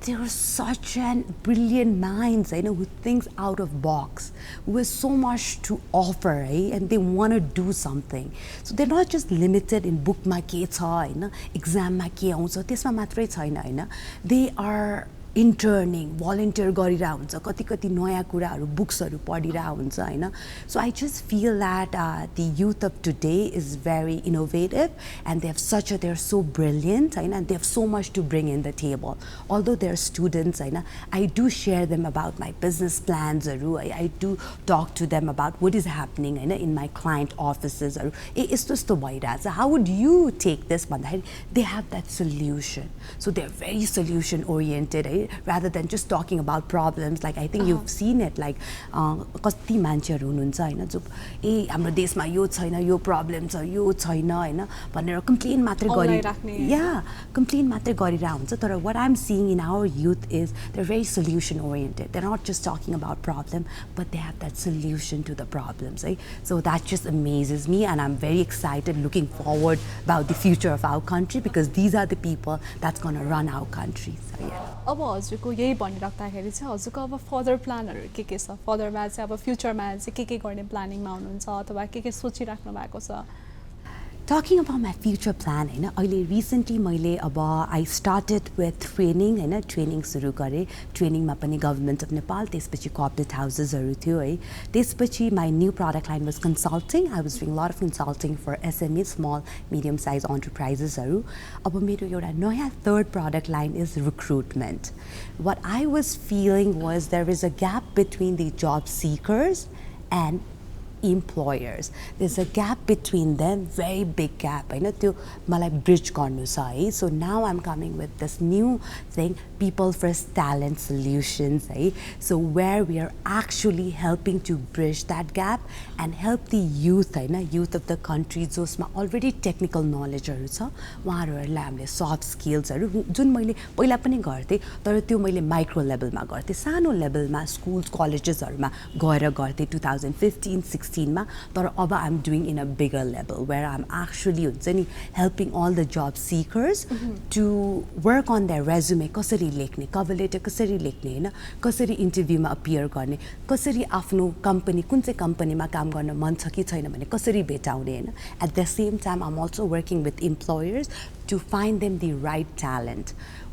[SPEAKER 4] there are such an brilliant minds, who thinks out of box, who has so much to offer, and they want to do something. So they're not just limited in book ma ke cha, exam ma ke aउँछ त्यसमा मात्रै छैन, they are interning, volunteer गरिरा हुन्छ कति नयाँ कुराहरू बुक्सहरू पढिरा हुन्छ हैन so I just feel that the youth of today is very innovative and they're so brilliant हैन and they have so much to bring in the table although they're students हैन I do share them about my business plans I do talk to them about what is happening हैन in my client offices यस्तो भइरहेछ how would you take this भन्दाखेरि they have that solution so they're very solution oriented rather than just talking about problems like I think you've seen it like कति मान्छेहरू हुनुहुन्छ हैन जो हाम्रो देशमा यो छैन यो प्रब्लम छ यो छैन हैन भनेर कम्प्लेन मात्र कम्प्लेन मात्र गरिरा हुन्छ तर what I'm seeing in our youth is they're very solution oriented they're not just talking about problem but they have that solution to the problems so that just amazes me and I'm very excited looking forward about the future of our country because these are the people that's going to run our country so yeah
[SPEAKER 1] अब हजुरको यही भनिराख्दाखेरि चाहिँ हजुरको अब further प्लानहरू के छ फर्दरमा चाहिँ अब फ्युचरमा चाहिँ के गर्ने प्लानिङमा हुनुहुन्छ अथवा के सोचिराख्नु भएको छ
[SPEAKER 4] Talking about my future plan, recently I started with training, training सुरु गरे ट्रेनिङमा पनि गभर्नमेन्ट अफ नेपाल त्यसपछि कोअपरेटिभ हाउसेसहरू थियो त्यसपछि my new product line was consulting. I was doing a lot of consulting for SME, small, medium size enterprises अब मेरो एउटा नयाँ third product line is recruitment. What I was feeling was there is a gap between the job seekers and employers. There's a gap between them, very big gap. I know to malai bridge garnu cha hai. So now I'm coming with this new thing, people first talent solutions. So where we are actually helping to bridge that gap and help the youth, youth of the country josma already technical knowledge haru cha uहाँहरुलाई हामीले soft skills haru जुन मैले पहिला पनि गर्थे तर त्यो मैले micro लेभलमा गर्थे सानो लेभलमा स्कुल्स कलेजेसहरुमा गएर गर्थे 2015-16 मा तर अब I am doing in a bigger level where I am actually हुन्छ नि helping all the job seekers to work on their resume कसरी लेख्ने कभर लेटर कसरी लेख्ने हैन कसरी इन्टरभ्यूमा अपियर गर्ने कसरी आफ्नो कम्पनी कुन चाहिँ कम्पनीमा काम गर्न मन छ कि छैन भने कसरी भेटाउने हैन at the same time I am also working with employers to find them the right talent.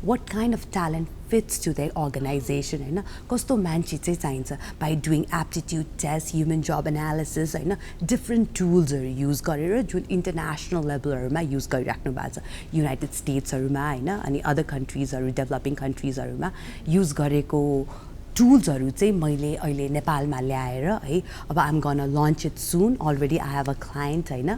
[SPEAKER 4] What kind of talent fits to their organization? हैन कस्तो मान्छे चाहिँ चाहिन्छ by doing aptitude tests, human job analysis, हैन different tools use गरेर जुन international levelहरुमा use गरिराख्नु भएको छ United States हरुमा हैन अनि other countries हरु developing countries हरुमा use गरेको टुल्सहरु चाहिँ मैले अहिले नेपालमा ल्याएर है अब I am gonna launch it soon already I have a client हैन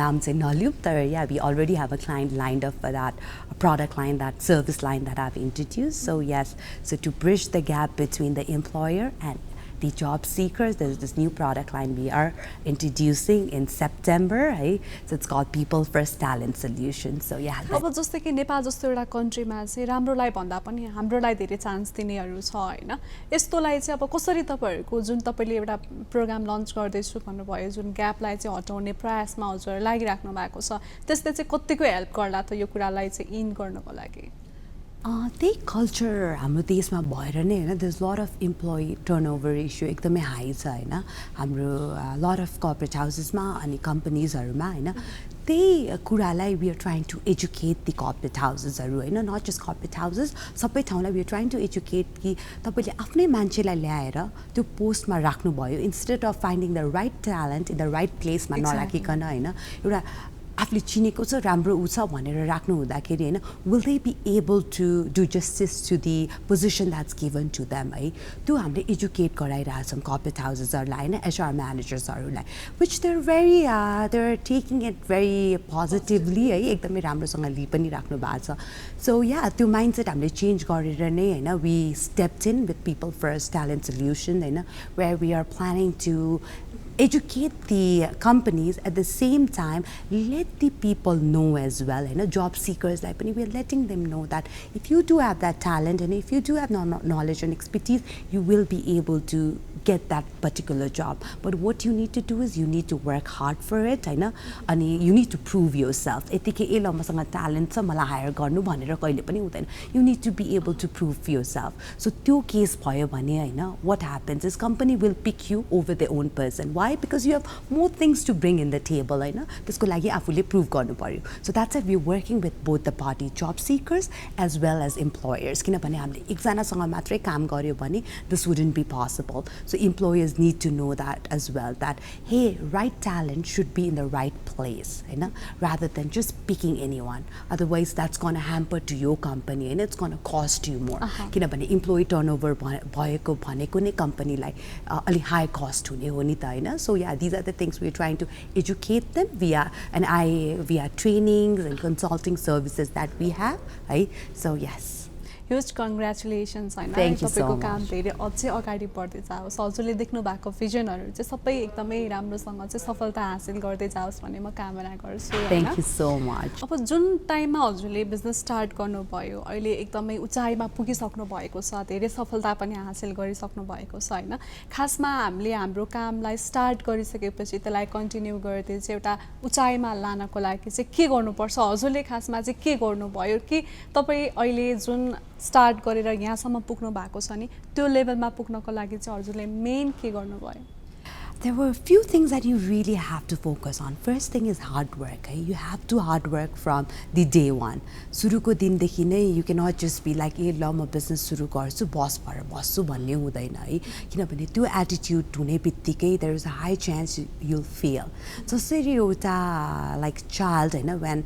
[SPEAKER 4] नाम चाहिँ नलिउँ तर yeah we already have a client lined up for that product line, that service line that I've introduced. So yes, so to bridge the gap between the employer and the job seekers, there's this new product line we are introducing in September, right? So it's called People First Talent Solutions. So yeah.
[SPEAKER 1] अब जस्तै कि नेपाल जस्तो एउटा कन्ट्रीमा चाहिँ राम्रोलाई भन्दा पनि हाम्रोलाई धेरै chance दिनेहरू छ हैन यस्तोलाई चाहिँ अब कसरी तपाईहरुको जुन तपाईले एउटा प्रोग्राम लन्च गर्दैछु भन्नुभयो जुन ग्यापलाई चाहिँ हटाउने प्रयासमा हजुर लागिराख्नु भएको छ त्यसले चाहिँ कतिको हेल्प गर्ला त यो कुरालाई चाहिँ इन गर्नको लागि
[SPEAKER 4] त्यही कल्चर हाम्रो देशमा भएर नै हैन there is lot of employee turnover ratio एकदमै हाई छ हैन हाम्रो लट अफ कर्पोरेट हाउसेसमा अनि कम्पनीजहरुमा हैन त्यही कुरालाई we are trying to educate the corporate हाउसेसहरु हैन नट जस्ट कर्पोरेट हाउसेस सबै ठाउँलाई we are trying to educate कि तपाईले आफ्नै मान्छेलाई ल्याएर त्यो पोस्टमा राख्नुभयो instead of finding the right talent in the right प्लेसमा नराखिकन हैन एउटा आफूले चिनेको छ राम्रो उ छ भनेर राख्नु हुँदाखेरि हैन will they be able to do justice to the position that's given to them है त्यो हामीले एजुकेट गराइरहेछौँ कर्पोरेट हाउसेसहरूलाई हैन एचआर म्यानेजर्सहरूलाई which they are taking it very positively है एकदमै राम्रोसँग लिइ पनि राख्नु भएको छ सो या त्यो माइन्डसेट हामीले चेन्ज गरेर नै हैन we stepped in with people first talent solution हैन where we are planning to educate the companies at the same time let the people know as well job seekers like we are letting them know that if you do have that talent and if you do have knowledge and expertise you will be able to get that particular job but what you need to do is you need to work hard for it and you need to prove yourself यतिकै ए ल मसँग talent छ मलाई higher गर्नु भनेर कहिले पनि हुँदैन you need to be able to prove yourself so त्यो केस भयो भने what happens is company will pick you over their own person why because you have more things to bring in the table त्यसको लागि आफूले prove गर्नु पर्यो so that's why we are working with both the party job seekers as well as employers किनभने हामीले एकजनासँग मात्रै काम गर्यो भने this wouldn't be possible so employers need to know that as well that hey right talent should be in the right place rather than just picking anyone otherwise that's going to hamper to your company and it's going to cost you more किनभने employee turnover भएको भनेको नै कम्पनीलाई अलि high cost हुने हो नि त so yeah these are the things we are trying to educate them via trainings and consulting services that we have right so yes
[SPEAKER 1] Huge congratulations हैन तपाईको काम धेरै अझै अगाडि बढ्दै जाओस् हजुरले देख्नु भएको भिजनहरु चाहिँ सबै एकदमै राम्रोसँग चाहिँ सफलता हासिल गर्दै जाओस् भन्ने म कामना गर्छु हैन
[SPEAKER 4] थ्यांक यू सो मच
[SPEAKER 1] अब जुन टाइममा हजुरले बिजनेस स्टार्ट गर्नुभयो अहिले एकदमै उचाइमा पुगिसक्नु भएको छ धेरै सफलता पनि हासिल गरिसक्नु भएको छ हैन खासमा हामीले हाम्रो कामलाई स्टार्ट गरिसकेपछि त्यसलाई कन्टिन्यू गर्दै चाहिँ एउटा उचाइमा लानको लागि चाहिँ के गर्नुपर्छ हजुरले खासमा चाहिँ के गर्नुभयो कि तपाई अहिले जुन स्टार्ट गरेर यहाँसम्म पुग्नु भएको छ नि त्यो लेभलमा पुग्नको लागि चाहिँ हजुरले मेन के गर्नुभयो
[SPEAKER 4] There were a few things that you really have to focus on. First thing is hard work. You have to hard work from the day one. सुरुको दिनदेखि नै you cannot just be like ए ल म business सुरु गर्छु बस भएर बस्छु भन्ने हुँदैन है किनभने त्यो एटिट्युड हुने बित्तिकै there is a high chance you'll fail. जसरी एउटा like child when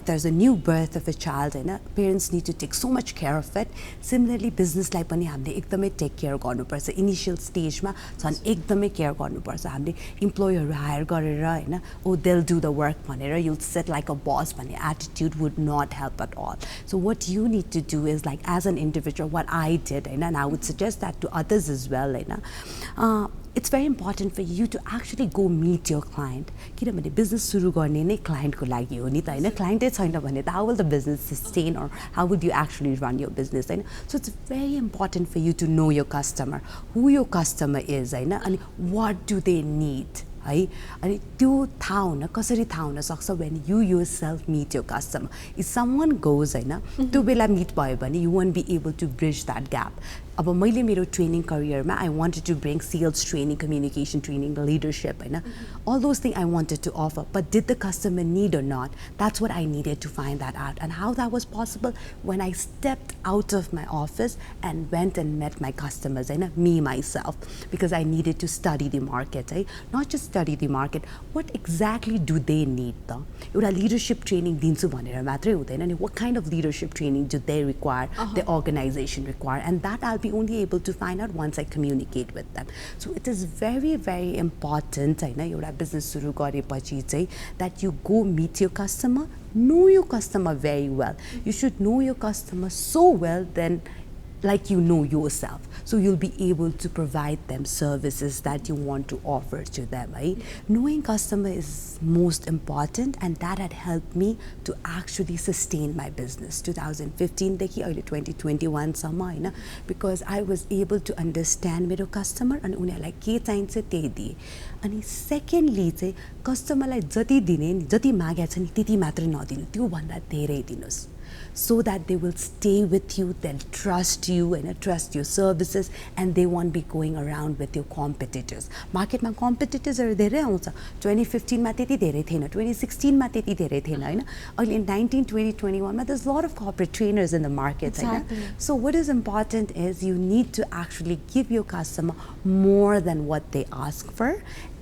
[SPEAKER 4] there's a new birth of a child होइन parents need to take so much care of it similarly बिजनेसलाई पनि हामीले एकदमै टेक केयर गर्नुपर्छ इनिसियल स्टेजमा झन् एकदमै केयर गर्नुपर्छ हामीले इम्प्लोयरहरू हायर गरेर होइन oh they'll do the work भनेर you'll sit like a boss भन्ने attitude would not help at all so what you need to do is like as an individual what I did होइन and I would suggest that to others is well होइन it's very important for you to actually go meet your client किनभने business सुरु गर्ने नै क्लाइन्टको लागि हो नि त होइन क्लाइन्टै छैन भने त how will the business sustain or how would you actually run your business होइन so it's very important for you to know your customer who your customer is होइन अनि वाट डु दे निड है अनि त्यो थाहा हुन कसरी थाहा हुनसक्छ when you yourself meet your customer if someone goes होइन त्यो बेला मिट भयो भने you won't be able to bridge that gap अब मैले मेरो ट्रेनिङ करियरमा I wanted to bring sales training communication training leadership होइन all those thing I wanted to offer but did the customer need or not that's what I needed to find that out and how that was possible when I stepped out of my office and went and met my customers होइन me myself because I needed to study the market है not just study the market what exactly do they need त एउटा leadership training दिन्छु भनेर मात्रै हुँदैन नि what kind of leadership training do they require the organisation require and that'll be only able to find out once I communicate with them. So it is very, very important होइन एउटा business सुरु गरेपछि चाहिँ that you go meet your customer, know your customer very well. You should know your customer so well then like you know yourself. So you'll be able to provide them services that you want to offer to them. Right? Knowing customer is most important and that had helped me to actually sustain my business. 2015 देखि अहिले 2021 सम्म होइन because I was able to understand मेरो customer अनि उनीहरूलाई के चाहिन्छ त्यही दिए अनि सेकेन्डली चाहिँ कस्टमरलाई जति दिने नि जति मागेको छ नि त्यति मात्रै नदिनु त्योभन्दा धेरै दिनुहोस् so that they will stay with you, they'll trust you and trust your services and they won't be going around with your competitors. Marketमा competitorsहरू धेरै आउँछ 2015 मा त्यति धेरै थिएन 2016 मा त्यति धेरै थिएन होइन अहिले 19, 20, 21 मा there's a lot of corporate trainers in the market
[SPEAKER 1] Exactly.
[SPEAKER 4] So what is important is you need to actually give your customer more than what they ask for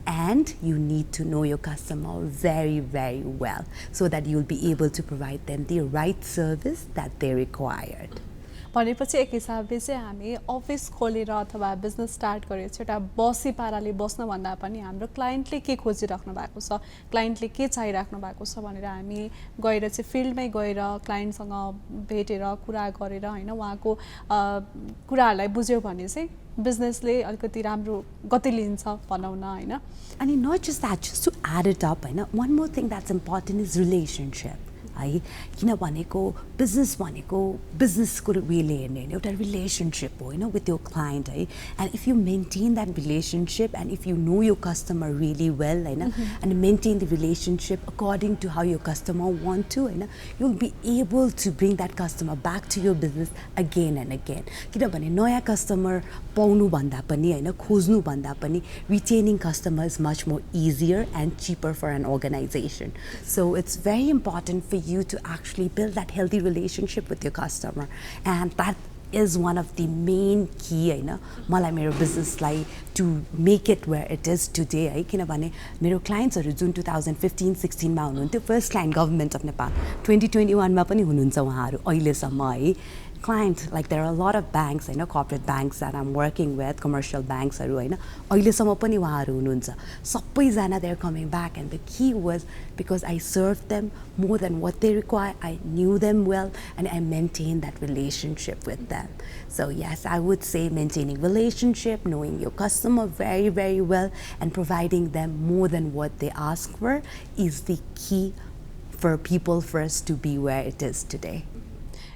[SPEAKER 4] and you need to know your customer very, very well so that you'll be able to provide them the right service that they required.
[SPEAKER 1] भनेपछि एक हिसाबले चाहिँ हामी office खोलेर अथवा business start गरेपछि एउटा बसी पाराले बस्नुभन्दा पनि हाम्रो क्लाइन्टले के खोजिराख्नु भएको छ क्लाइन्टले के चाहिराख्नु भएको छ भनेर हामी गएर चाहिँ फिल्डमै गएर क्लाइन्टसँग भेटेर कुरा गरेर होइन उहाँको कुराहरूलाई बुझ्यो भने चाहिँ बिजनेसले अलिकति राम्रो गति लिन्छ भनौँ न होइन
[SPEAKER 4] अनि not just that just to add it up होइन one more thing that's important is relationship है किन भनेको बिजनेसको वेले हेर्ने होइन एउटा रिलेसनसिप हो होइन विथ योर क्लाइन्ट है and if you maintain that relationship and if you know your customer really well होइन and maintain the relationship according to how your customer want to होइन you will be able to bring that customer back to your business again and again किनभने नयाँ customer पाउनुभन्दा पनि होइन खोज्नुभन्दा पनि retaining customer is much more easier and cheaper for an organisation so it's very important for you to actually build that healthy relationship with your customer and that is one of the main key होइन मलाई मेरो बिजनेसलाई to make it where it is today है किनभने मेरो क्लाइन्ट्सहरू जुन 2015-16 मा हुनुहुन्थ्यो first client government of Nepal 2021 मा पनि हुनुहुन्छ उहाँहरू अहिलेसम्म है client like there are a lot of banks होइन corporate banks that I'm working with commercial banks हरू होइन अहिलेसम्म पनि उहाँहरू हुनुहुन्छ सबैजना they're coming back and the key was because I served them more than what they require I knew them well and I maintained that relationship with them so yes I would say maintaining relationship knowing your customer very very well and providing them more than what they ask for is the key for people for us to be where it is today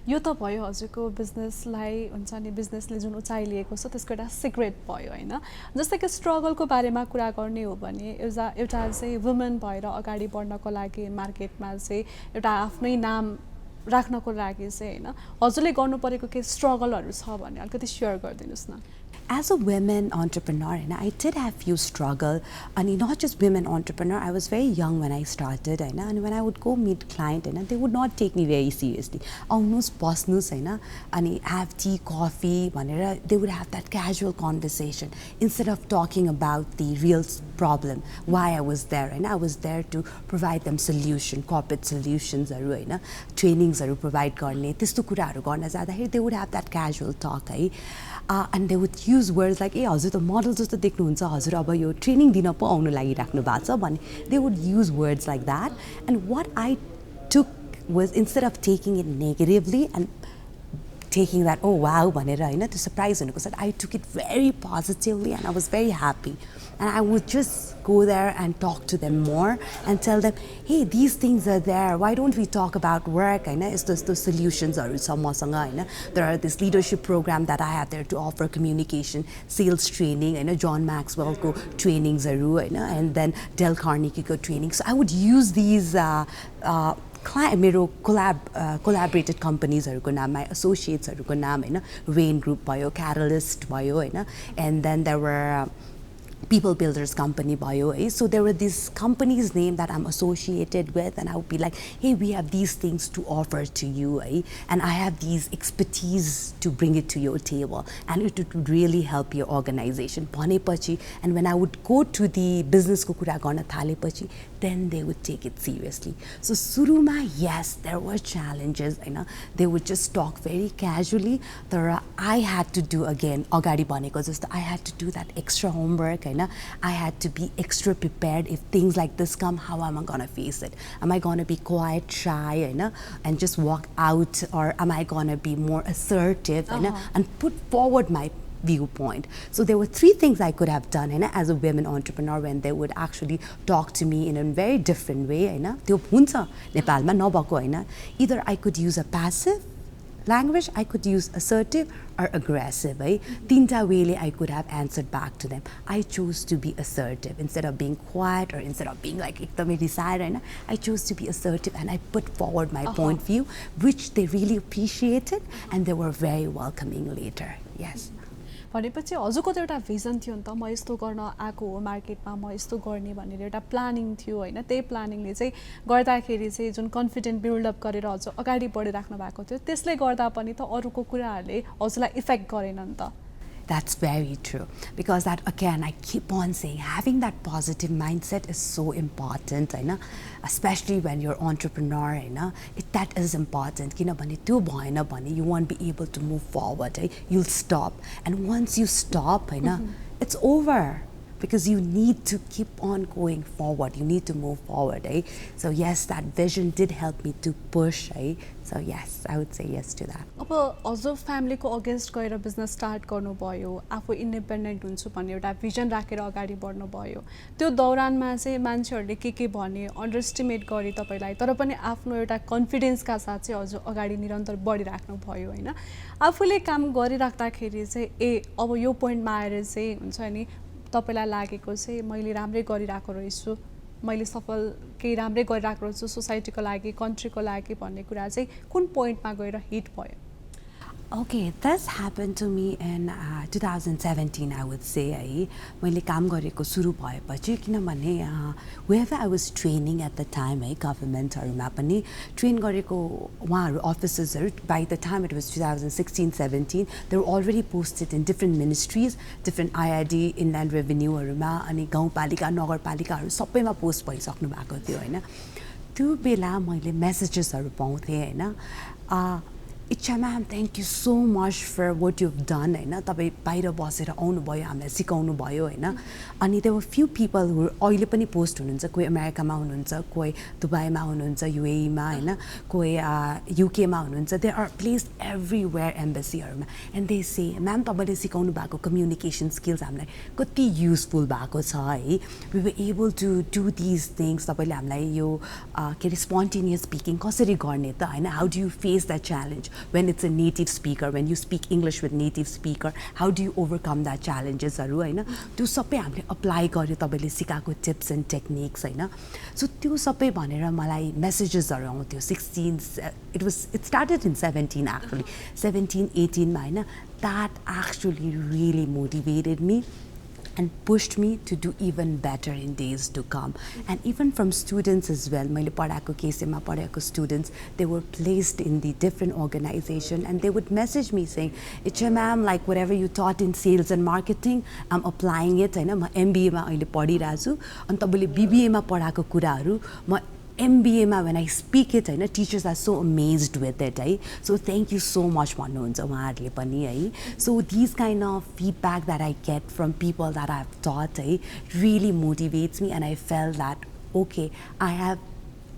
[SPEAKER 1] यो त भयो हजुरको बिजनेसलाई हुन्छ नि बिजनेसले जुन उचाइ लिएको छ त्यसको एउटा सिक्रेट भयो होइन जस्तै कि स्ट्रगलको बारेमा कुरा गर्ने हो भने एउटा चाहिँ वुमेन भएर अगाडि बढ्नको लागि मार्केटमा चाहिँ एउटा आफ्नै नाम राख्नको लागि चाहिँ होइन हजुरले गर्नु परेको के स्ट्रगलहरू छ भने अलिकति सेयर गरिदिनुहोस् न
[SPEAKER 4] As a women entrepreneur, and I did have few struggle, and not just women entrepreneur. I was very young when I started, and when I would go meet client, they would not take me very seriously. Almost bosnus, and have tea, coffee, they would have that casual conversation instead of talking about the real problem, why I was there, and I was there to provide them solution, corporate solutions, trainings provide गर्ने त्यस्तो कुराहरू गर्न जाँदाखेरि they would have that casual talk and they would use words like ए हजुर त model जस्तो देख्नुहुन्छ हजुर अब यो ट्रेनिङ दिन पो आउनु लागिराख्नु भएको छ भने they would use words like that. And what I took was, instead of taking it negatively and taking that, oh wow, to surprise, I took it very positively and I was very happy. And I would just go there and talk to them more and tell them, hey, these things are there. Why don't we talk about work? It's the solutions are there are this leadership program that I have there to offer communication, sales training, John Maxwell ko trainings and then Dale Carnegie ko training. So I would use these मेरो collaborated companiesहरूको नाम, my associatesहरूको नाम Rain Group भयो, Catalyst भयो and then there were People Builders Company bio. So there were these companies name that I'm associated with, and I would be like, hey, we have these things to offer to you, and I have these expertise to bring it to your table, and it would really help your organization. And when I would go to the business ko kura garna thalepachi, then they would take it seriously. So suruma, yes, there were challenges, they would just talk very casually. I had to do again, agadi bhaneko jasto, I had to do that extra homework, I had to be extra prepared. If things like this come, how am I gonna face it? Am I gonna be quiet, shy, and just walk out, or am I gonna be more assertive, and put forward my viewpoint? So there were three things I could have done as a women entrepreneur when they would actually talk to me in a very different way. Either I could use a passive language, I could use assertive or aggressive. Tinta way I could have answered back to them. I chose to be assertive instead of being quiet or instead of being like I chose to be assertive and I put forward my point of view, which they really appreciated, and they were very welcoming later. Yes.
[SPEAKER 1] भनेपछि हजुरको त एउटा vision थियो नि त, म यस्तो गर्न आएको हो मार्केटमा, म यस्तो गर्ने भनेर एउटा प्लानिङ थियो त्यही प्लानिङले चाहिँ गर्दाखेरि चाहिँ जुन कन्फिडेन्ट बिल्ड अप गरेर हजुर अगाडि बढिराख्नु भएको थियो, त्यसले गर्दा पनि त अरूको कुराहरूले हजुरलाई इफेक्ट गरेन नि त?
[SPEAKER 4] That's very true, because that again I keep on saying, having that positive mindset is so important, especially when you're entrepreneur, that is important. You won't be able to move forward, you'll stop, and once you stop, it's over, because you need to keep on going forward, you need to move forward. So yes, that vision did help me to push. So yes, I would say yes to that.
[SPEAKER 1] अब हजुर फ्यामिलीको against गएर business start गर्नुभयो, आफू independent हुन्छु भन्ने एउटा vision राखेर अगाडि बढ्नुभयो, त्यो दौरानमा चाहिँ मान्छेहरूले के भने अन्डरस्टिमेट गरे तपाईँलाई, तर पनि आफ्नो एउटा कन्फिडेन्सका साथ चाहिँ हजुर अगाडि निरन्तर बढिराख्नु भयो आफूले काम गरिराख्दाखेरि चाहिँ अब यो पोइन्टमा आएर चाहिँ हुन्छ नि तपाईलाई लागेको चाहिँ मैले राम्रै गरिराखेको रहेछु, मैले सफल केही राम्रै गरिराखेको रहेछु सोसाइटीको लागि, कन्ट्रीको लागि भन्ने कुरा चाहिँ कुन पोइन्टमा गएर हिट भयो?
[SPEAKER 4] Okay, this happened to me in 2017, I would say. मैले काम गरेको सुरु भएपछि, किनभने wherever I was training at the time, governmentहरुमा पनि ट्रेन गरेको उहाँहरु officers, by the time it was 2016-17, they were already posted in different ministries, different IRD, Inland Revenueहरुमा, अनि गाउँपालिका, नगरपालिकाहरु सबैमा पोस्ट भइसक्नु भएको थियो हैन. त्यो बेला मैले मेसेजेसहरु पाउँथे हैन. Ichhya ma'am, thank you so much for what you've done. तपाईं बाहिर बसेर आउनु भयो, हामीलाई सिकाउनु भयो हैन. अनि there were few people who अहिले पनि पोस्ट हुनुहुन्छ, कोही अमेरिकामा हुनुहुन्छ, कोही दुबईमा हुनुहुन्छ, UAE मा हैन, कोही UK मा हुनुहुन्छ. They are placed everywhere embassy-हरुमा, and they say, "Ma'am, तपाईले सिकाउनु भएको communication skills हामीलाई कति युजफुल भएको छ है. We were able to do these things. तपाईले हामीलाई यो के spontaneous speaking कसरी गर्ने त हैन? How do you face that challenge when it's a native speaker, when you speak English with native speaker, how do you overcome that challenges हैन? त्यो सबै हामीले अप्लाई गर्यो, तपाईले सिकाएको टिप्स एन्ड टेक्निक्स हैन. सो त्यो सबै भनेर मलाई मेसेजेसहरु आउँथ्यो. 16 it started in 17 actually, 17-18 मा हैन. That actually really motivated me. and pushed me to do even better in days to come. And even from students as well, मैले पढाएको केसीमा पढाएको students, they were placed in the different organization and they would message me saying, Ichhya ma'am, like whatever you taught in sales and marketing, I'm applying it, हैन म MBA मा अहिले पढिरहेको छु अनि तपाईले BBA मा पढाएको कुराहरू म MBA मा when I speak it, हैन teachers are so amazed with it, है. So thank you so much भन्नुहुन्छ उहाँहरूले पनि, है. So these kind of feedback that I get from people that I've taught, है, really motivates me, and I felt that okay,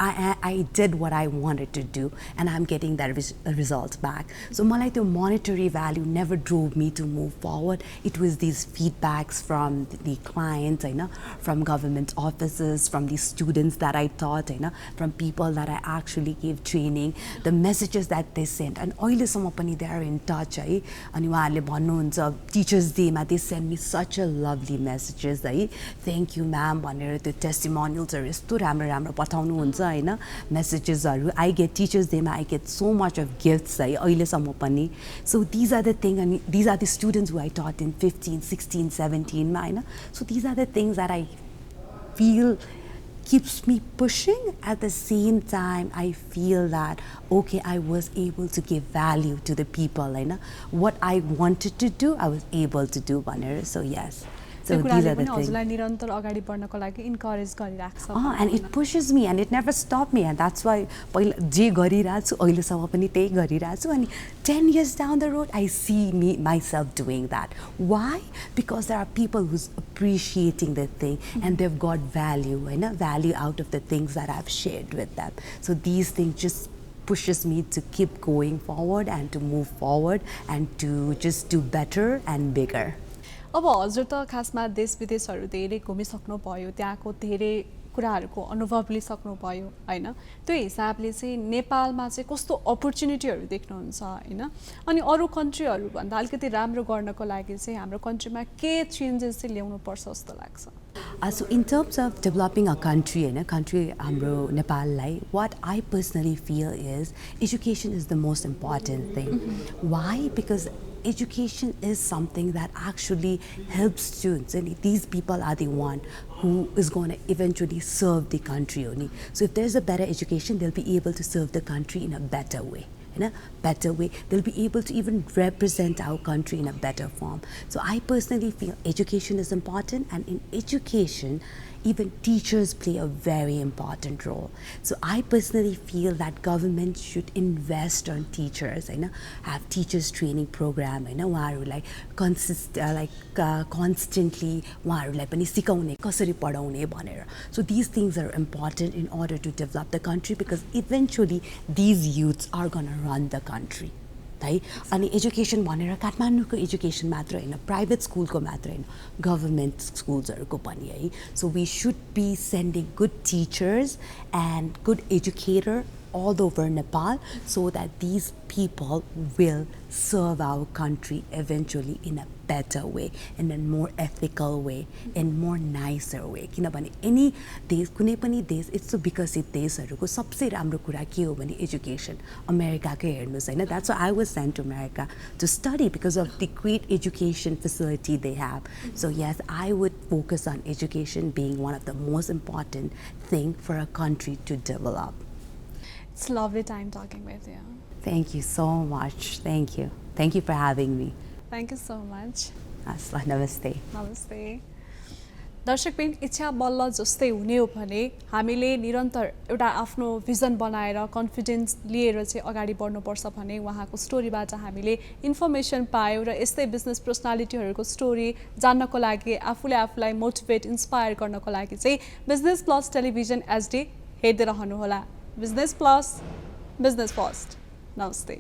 [SPEAKER 4] I did what I wanted to do and I'm getting that results back. So मलाई त्यो monetary value never drove me to move forward. It was these feedbacks from the clients, हैन, from government offices, from the students that I taught, हैन, from people that I actually gave training, the messages that they sent. And अहिलेसम्म पनि they are in touch, है. अनि उहाँहरूले भन्नुहुन्छ Teachers Day मा they send me such a lovely messages, है. Thank you ma'am भनेर त्यो testimonials are यस्तो राम्रो राम्रो पठाउनुहुन्छ, हैन, messages are. I get Teachers Day मा I get so much of gifts, है, अहिलेसम्म पनि. So these are the things, I mean, these are the students who I taught in 15, 16, 17 मा, हैन. So these are the things that I feel keeps me pushing. At the same time I feel that okay, I was able to give value to the people, हैन. What I wanted to do I was able to do भनेर. So yes. So these are the things.
[SPEAKER 1] निरन्तर अगाडि बढ्नको लागि encourage गरिराख्छ.
[SPEAKER 4] And it pushes me and it never stopped me, and that's why पहिला जे गरिरहेको छु अहिलेसम्म पनि त्यही गरिरहेको छु. अनि 10 years down the road I see myself doing that. Why? Because there are people who's appreciating the thing and they've got value, हैन, value out of the things that I've shared with them. So these things just pushes me to keep going forward and to move forward and to just do better and bigger.
[SPEAKER 1] अब हजुर त खासमा देश विदेशहरू धेरै घुमिसक्नु भयो, त्यहाँको धेरै कुराहरूको अनुभव लिइसक्नु भयो, हैन. त्यो हिसाबले चाहिँ नेपालमा चाहिँ कस्तो अपर्च्युनिटीहरू देख्नुहुन्छ, हैन. अनि अरू कन्ट्रीहरू भन्दा अलिकति राम्रो गर्नको लागि चाहिँ हाम्रो कन्ट्रीमा के चेन्जेस चाहिँ ल्याउनु पर्छ जस्तो लाग्छ?
[SPEAKER 4] So in terms of developing a country, हैन, country हाम्रो नेपाललाई, what I personally feel is education is the most important thing. Why? Because education is something that actually helps students, and these people are the one who is going to eventually serve the country only. So if there's a better education, they'll be able to serve the country in a better way. In a better way, they'll be able to even represent our country in a better form. So I personally feel education is important, and in education even teachers play a very important role. So I personally feel that government should invest on teachers, हैन, have teachers training program, हैन, उहाँहरूलाई constantly उहाँहरूलाई पनि सिकाउने कसरी पढाउने भनेर. So these things are important in order to develop the country, because eventually these youths are going to run the country. है. अनि एजुकेसन भनेर काठमाडौँको एजुकेसन मात्र हैन, प्राइभेट स्कुलको मात्र हैन, गभर्नमेन्ट स्कुल्सहरुको पनि, है. So we should be sending good teachers and good educator all over Nepal, so that these people will serve our country eventually in a better way, in a more ethical way, in more nicer way. किनभने any देश, कुनै पनि देश, यस्तो विकसित देशहरुको सबसे राम्रो कुरा के हो भने एजुकेसन. अमेरिकाकै हेर्नुस् हैन, that's why I was sent to America to study, because of the great education facility they have. So yes, I would focus on education being one of the most important thing for a country to develop.
[SPEAKER 1] It's a lovely time talking with you.
[SPEAKER 4] Thank you so much. Thank you. Thank you for having me.
[SPEAKER 1] Thank you so much.
[SPEAKER 4] Namaste.
[SPEAKER 1] Namaste. दर्शकबिन, इच्छा मल्ल जस्तै हुने हो भने हामीले निरन्तर एउटा आफ्नो भिजन बनाएर कन्फिडेन्स लिएर चाहिँ अगाडि बढ्नुपर्छ भने उहाँको स्टोरीबाट हामीले इन्फर्मेसन पायौँ, र यस्तै बिजनेस पर्सनालिटीहरूको स्टोरी जान्नको लागि, आफूले आफूलाई मोटिभेट इन्स्पायर गर्नको लागि चाहिँ बिजनेस प्लस टेलिभिजन एचडी हेर्दै रहनुहोला. Business plus, business first. नमस्ते.